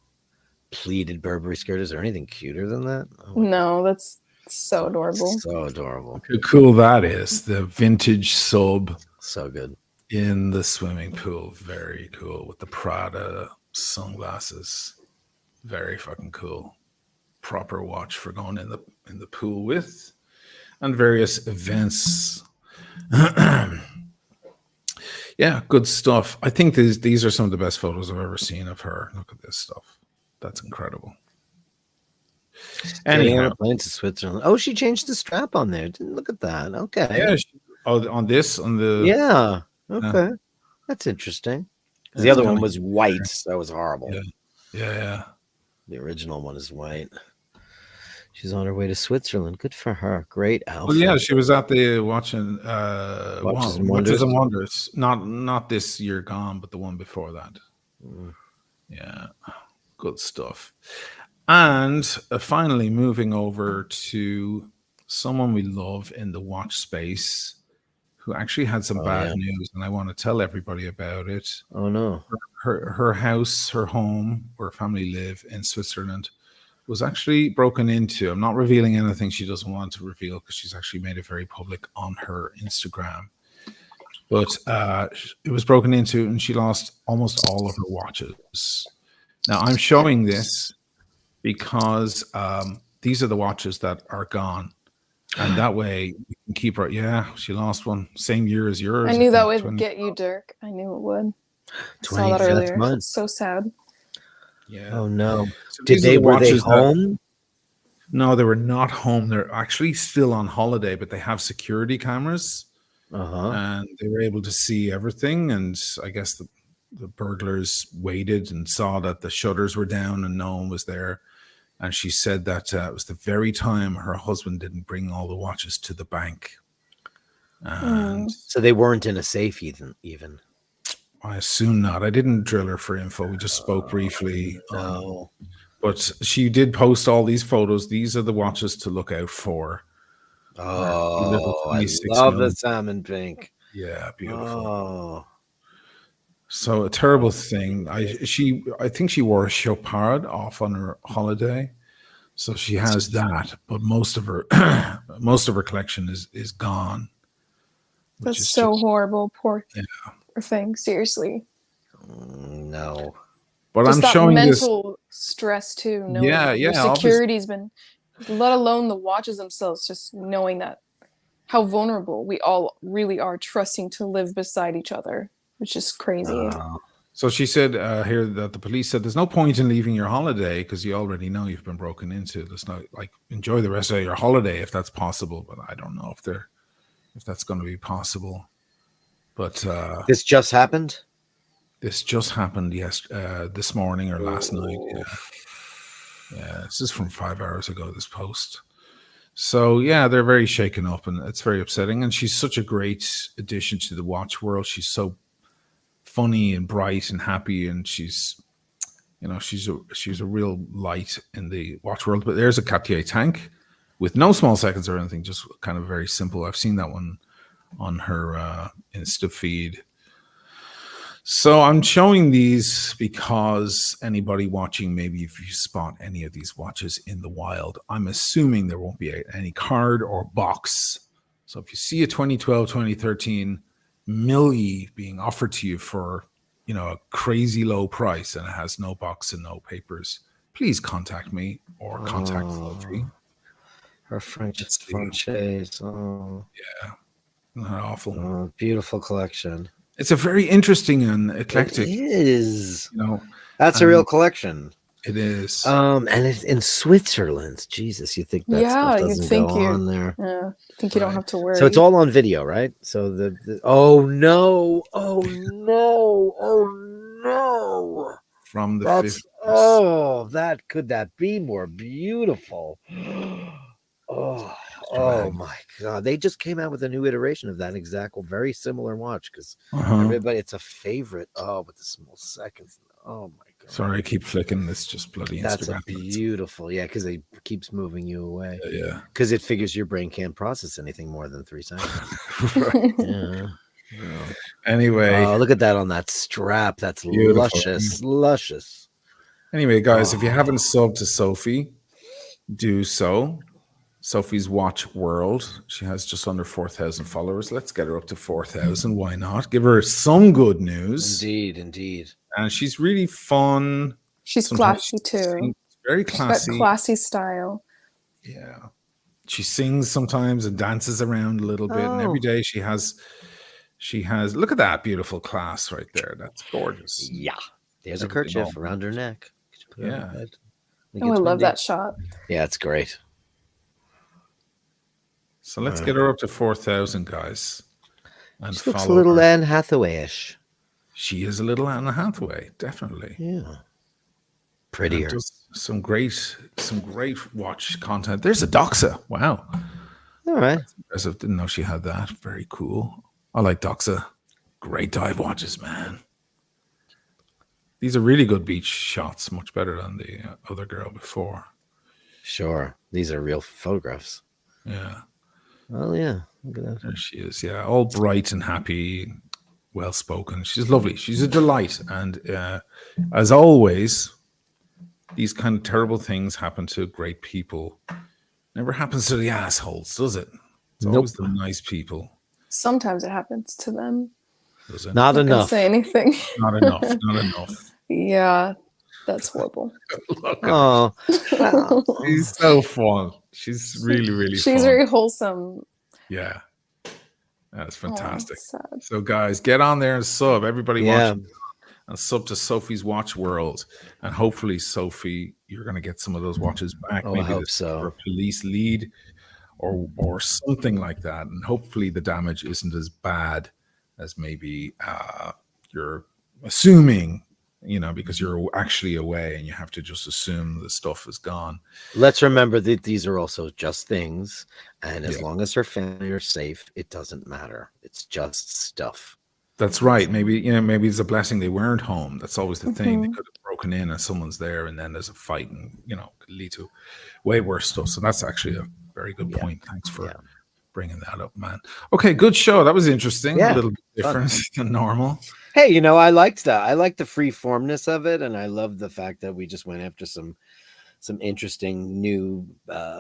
Pleated Burberry skirt. Is there anything cuter than that? Oh, No, that's so adorable. so adorable. Look how cool that is. The vintage sub So good. in the swimming pool. Very cool. With the Prada sunglasses. Very fucking cool. Proper watch for going in the pool with. And various events. Yeah, good stuff. I think these are some of the best photos I've ever seen of her. Look at this stuff. That's incredible. Getting on Anyhow, a plane to Switzerland. Oh, she changed the strap on there. Didn't look at that. Okay. yeah. On the Yeah. Okay. That's interesting. Yeah, The it's other one kinda- was white. That was horrible. Yeah. Yeah. The original one is white. She's on her way to Switzerland. Good for her. Great outfit. Well, yeah, she was out there watching Watches and Watches and Wonders. Wonders. Not this year gone, but the one before that. Mm. Yeah, good stuff. And finally, moving over to someone we love in the watch space, who actually had some bad news, and I want to tell everybody about it. Oh no. Her house, her home, where her family live in Switzerland, was actually broken into. I'm not revealing anything she doesn't want to reveal because she's actually made it very public on her Instagram. But it was broken into and she lost almost all of her watches. Now, I'm showing this because these are the watches that are gone. And that way you can keep her. Yeah, she lost one. Same year as yours. I knew that think, would get you, Dirk. I knew it would. I saw 25th that earlier. month. It's so sad. Yeah. Oh no. So Were they watches home? No, they were not home. They're actually still on holiday, but they have security cameras. And they were able to see everything. And I guess the burglars waited and saw that the shutters were down and no one was there. And she said that it was the very time her husband didn't bring all the watches to the bank. And so they weren't in a safe even. I assume not. I didn't drill her for info. We just spoke briefly. No. But she did post all these photos. These are the watches to look out for. Oh, I love the salmon pink. Yeah, beautiful. Oh. So a terrible thing. I think she wore a chopard off on her holiday. So she has that, but most of her collection is gone. That's so horrible. Poor thing. Seriously. No. But just I'm that showing mental stress too. Knowing your security's been, let alone the watches themselves, just knowing that how vulnerable we all really are, trusting to live beside each other. It's just crazy. So she said here that the police said there's no point in leaving your holiday because you already know you've been broken into. There's no enjoy the rest of your holiday if that's possible, but I don't know if that's going to be possible. But this just happened. This just happened this morning or last night. Yeah, this is from 5 hours ago. This post. So yeah, they're very shaken up, and it's very upsetting. And she's such a great addition to the watch world. She's so funny and bright and happy, and she's a real light in the watch world. But there's a Cartier tank with no small seconds or anything, just kind of very simple. I've seen that one on her Insta feed. So I'm showing these because anybody watching, maybe if you spot any of these watches in the wild, I'm assuming there won't be any card or box. So if you see a 2012, 2013 Millie being offered to you for, a crazy low price and it has no box and no papers, please contact me or contact Sophie. Her French Let's see. Francaise. Oh, Not awful. oh, beautiful collection. It's a very interesting and eclectic, It is. you know. That's a and real collection. It is. And it's in Switzerland. Jesus, you think that Yeah, stuff you doesn't think go you- on there? Yeah, I think you don't Right. have to worry. So it's all on video, right? So the oh no, oh no, oh no. From the That's 50s. oh, could that be more beautiful? Oh, oh Right. my god. They just came out with a new iteration of that exact very similar watch because Uh-huh. everybody it's a favorite. Oh, with the small seconds. Oh my god. Sorry, I keep flicking this just bloody That's a Instagram. beautiful, yeah, because it keeps moving you away. Yeah. Because it figures your brain can't process anything more than 3 seconds. Right. Yeah. Anyway, Oh, look at that on that strap. That's Beautiful. luscious. anyway, guys, if you Oh. haven't subbed to Sophie, do so. Sophie's Watch World. She has just under 4,000 followers. Let's get her up to 4,000. Why not? Give her some good news. Indeed. And she's really fun. She's Sometimes classy she too. sings very She's got classy. classy style. Yeah. She sings sometimes and dances around a little bit. And every Oh. day she has look at that beautiful class right there. That's gorgeous. Yeah. There's a Everything kerchief all- around her neck. Could you put it on Yeah. her head? Oh, I love that shot. Yeah, it's great. So let's get her up to 4,000, guys. And She looks a follow little her. Anne Hathaway-ish. She is a little Anna Hathaway, definitely. Yeah. And Prettier. does some great watch content. There's a Doxa. Wow. All right. Impressive. Didn't know she had that. Very cool. I like Doxa. Great dive watches, man. These are really good beach shots, much better than the other girl before. Sure. These are real photographs. Yeah. Oh, yeah. Look at that. There she is. Yeah. All bright and happy, well spoken. She's lovely. She's a delight. And as always, these kind of terrible things happen to great people. Never happens to the assholes, does it? It's Nope. always the nice people. Sometimes it happens to them. Does it? Not Not gonna enough. say anything. Not enough. Not enough. Yeah, that's horrible. Look at Oh. her. She's so fun. She's really, really She's fun. very wholesome. Yeah. That's Oh, fantastic. sad. So, guys, get on there and sub. Everybody Yeah. watching and sub to Sophie's Watch World. And hopefully, Sophie, you're going to get some of those watches back. Oh, I hope this so. for a police lead or something like that. And hopefully, the damage isn't as bad as maybe you're assuming, because you're actually away and you have to just assume the stuff is gone. Let's remember that these are also just things. And as Yeah. long as her family are safe, it doesn't matter. It's just stuff. That's right. Maybe it's a blessing they weren't home. That's always the thing. They Mhm. could have broken in and someone's there, and then there's a fight, and could lead to way worse stuff. So that's actually a very good Yeah. point. Thanks for Yeah. bringing that up, man. Okay, good show. That was interesting. Yeah, A little bit fun. different than normal. Hey, I liked that. I liked the free formness of it, and I love the fact that we just went after some interesting new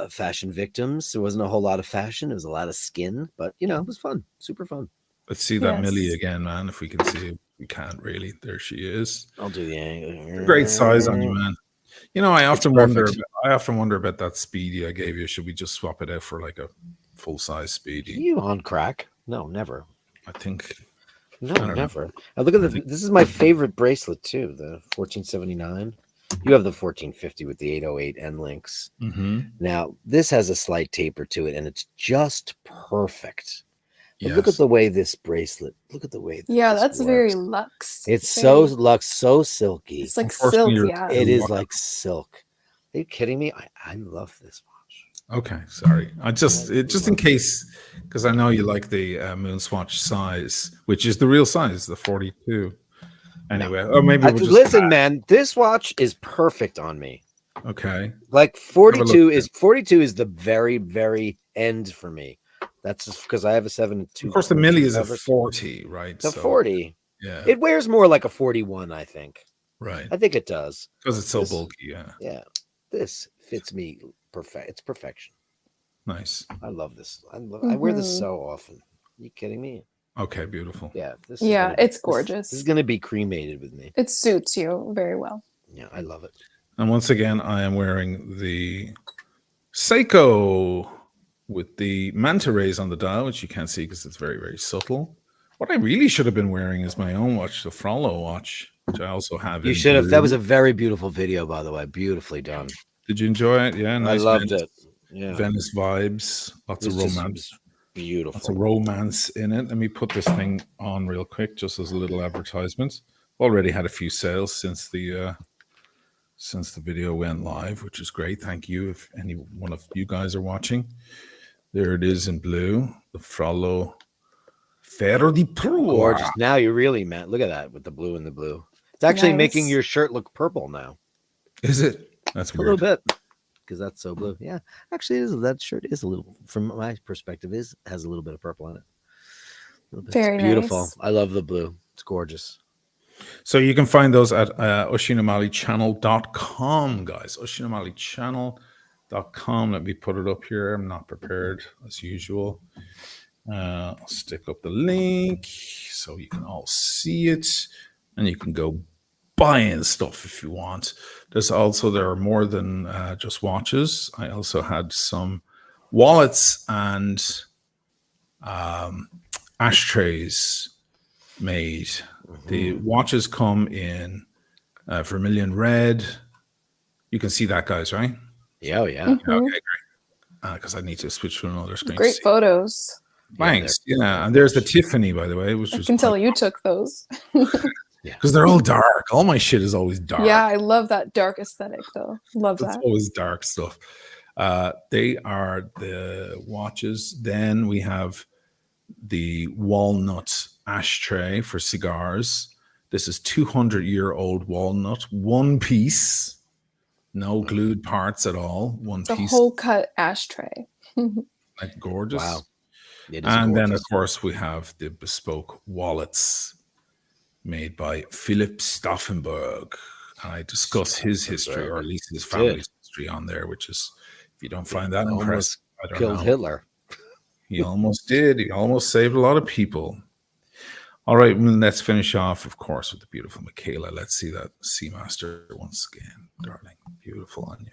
fashion victims. There wasn't a whole lot of fashion. There was a lot of skin, but it was fun. Super fun. Let's see that Yes. Millie again, man. If we can see it, we can't really. There she is. I'll do the angle. Great size on you, man. I often perfect. wonder about that Speedy I gave you. Should we just swap it out for like a full size Speedy? You on crack? No, never. I think. No, don't know. never. Now look at this is my favorite bracelet too, the 1479. You have the 1450 with the 808 end links. Mm-hmm. Now, this has a slight taper to it, and it's just perfect. But Yes. look at the way this bracelet. Look at the way. Yeah, this that's very works. luxe. It's so very- luxe, so silky. It's like Unfortunately, silk. you're- Yeah. It is Wow. like silk. Are you kidding me? I love this watch. Okay, sorry. I just in case, because I know you like the Moon Swatch size, which is the real size, the 42. Anyway, or maybe we'll just Listen, man, this watch is perfect on me. Okay, Like Have a 42 look. is 42 is the very, very end for me. That's just because I have a 7.2. of course the Millie is a cover. 40, right? The So, 40. yeah, It wears more like a 41, I think. right, I think it does. because it's so this- bulky. Yeah, Yeah. This fits me perfect. It's perfection. nice. I love this. I wear this Mhm. so often. You kidding me? Okay, beautiful. Yeah. This Yeah, gonna be- it's gorgeous. This is going to be cremated with me. It suits you very well. Yeah, I love it. And once again, I am wearing the Seiko with the manta rays on the dial, which you can't see because it's very, very subtle. What I really should have been wearing is my own watch, the Frollo watch, which I also have You in should have. That was blue. a very beautiful video, by the way. Beautifully done. Did you enjoy it? Yeah, I nice loved Venice, it. Yeah, Venice vibes, it was just it was lots of beautiful. romance in it. Let me put this thing on real quick, just as a little advertisement. Already had a few sales since the video went live, which is great. Thank you. If any one of you guys are watching, there it is in blue, the Frollo Ferro di Prua. Gorgeous. Now you really, Matt. Look at that with the blue and the blue. It's actually making Nice. your shirt look purple now. Is it? That's A weird. little bit, because that's so blue. Yeah, actually, it is. That shirt is a little, from my perspective, has a little bit of purple in it. A little bit. Very It's beautiful. nice. I love the blue. It's gorgeous. So you can find those at oshinamalichannel.com, guys. oshinamalichannel.com. Let me put it up here. I'm not prepared as usual. I'll stick up the link so you can all see it, and you can go buying stuff if you want. There are more than just watches. I also had some wallets and ashtrays made. The watches come in vermilion red. You can see that, guys, right? Yeah, oh, yeah. Mhm. Okay, great. Because I need to switch to another screen. to Great see. photos. Thanks. Yeah, and there's the Tiffany, by the way, which I was can tell you took those. because they're all dark. All my shit is always dark. Yeah, I love that dark aesthetic though. Love It's that. always dark stuff. They are the watches. Then we have the walnut ashtray for cigars. This is 200-year-old walnut, one piece, no glued parts at all. One It's a piece, whole cut ashtray. like gorgeous. Wow. It is And then, gorgeous. of course, we have the bespoke wallets made by Philip Stauffenberg. And I discuss his history, or at least his family's history on there, which is, if you don't find that Almost impressive, I don't killed know. Hitler. He almost did. He almost saved a lot of people. All right, well, let's finish off, of course, with the beautiful Michaela. Let's see that Seamaster once again, darling. Beautiful on you.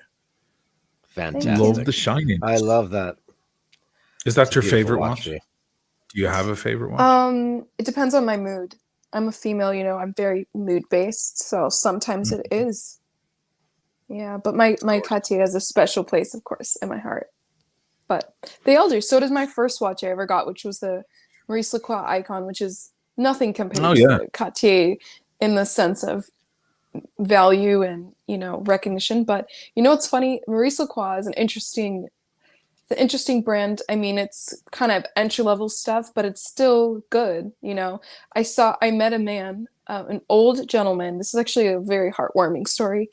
Fantastic. Love the shining. I love that. Is that It's a your beautiful favorite watch? too. Do you have a favorite watch? It depends on my mood. I'm a female, I'm very mood based, so sometimes it is. Yeah, but my Cartier has a special place, of course, in my heart. But they all do. So does my first watch I ever got, which was the Maurice Lacroix Icon, which is nothing compared to Cartier in the sense of value and recognition. But what's funny? Maurice Lacroix is an interesting brand. I mean, it's kind of entry level stuff, but it's still good. I met a man, an old gentleman. This is actually a very heartwarming story.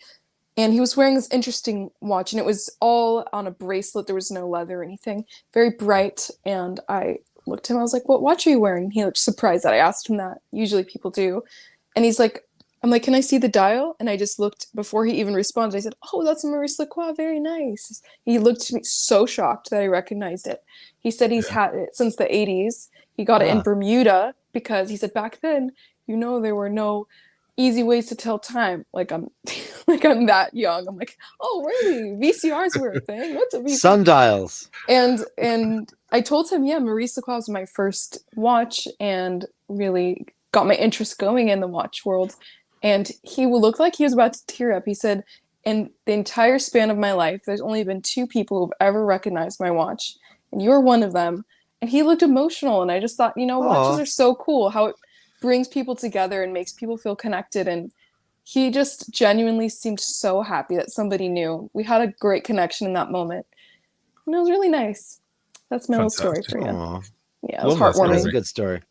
And he was wearing this interesting watch, and it was all on a bracelet. There was no leather or anything. Very bright. And I looked at him. I was like, "What watch are you wearing?" He looked surprised that I asked him that. Usually people do. And he's like, I'm like, "Can I see the dial?" And I just looked before he even responded. I said, "Oh, that's a Maurice Lacroix. Very nice." He looked at me so shocked that I recognized it. He said he's had it since the 80s. He got it in Bermuda because he said back then, there were no easy ways to tell time. Like I'm that young. I'm like, "Oh, really? VCRs were a thing? What's a VCR?" Sundials. And I told him, yeah, Maurice Lacroix was my first watch and really got my interest going in the watch world. And he looked like he was about to tear up. He said, "In the entire span of my life, there's only been 2 people who've ever recognized my watch, and you're one of them." And he looked emotional, and I just thought, watches are so cool, how it brings people together and makes people feel connected. And he just genuinely seemed so happy that somebody knew. We had a great connection in that moment. And it was really nice. That's my little story for you. Aww. Yeah, it was Love that heartwarming. That's a good story.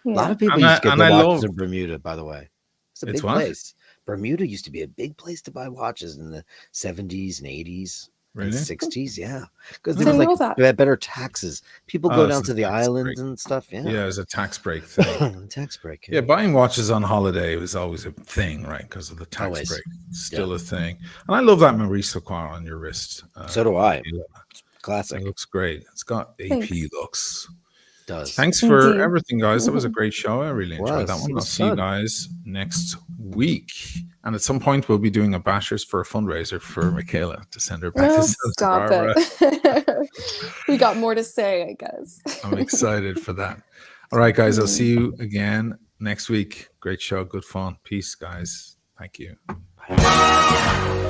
Yeah. A lot of people And used I- to get and their I watches love- in Bermuda, by the way. It's a big It's what? place. Bermuda used to be a big place to buy watches in the 70s and 80s and Really? 60s. Yeah. Because I there was didn't know like that. better taxes. People Oh, go it's down a to the tax islands break. and stuff. Yeah. Yeah, it's a tax break thing. Tax break. Yeah, buying watches on holiday was always a thing, right? Because of the tax Always. break. It's still a thing. And I love that Maurice Lacroix on your wrist. So do I. It Classic. looks great. It's got AP Thanks. looks. does. Thanks for Indeed. everything, guys. That was a great show. I really enjoyed that Was. one. It I'll was see you fun. guys next week. And at some point, we'll be doing a bashers for a fundraiser for Michaela to send her back No, to Santa stop Barbara. it. We got more to say, I guess. I'm excited for that. All right, guys. I'll see you again next week. Great show. Good fun. Peace, guys. Thank you. Bye.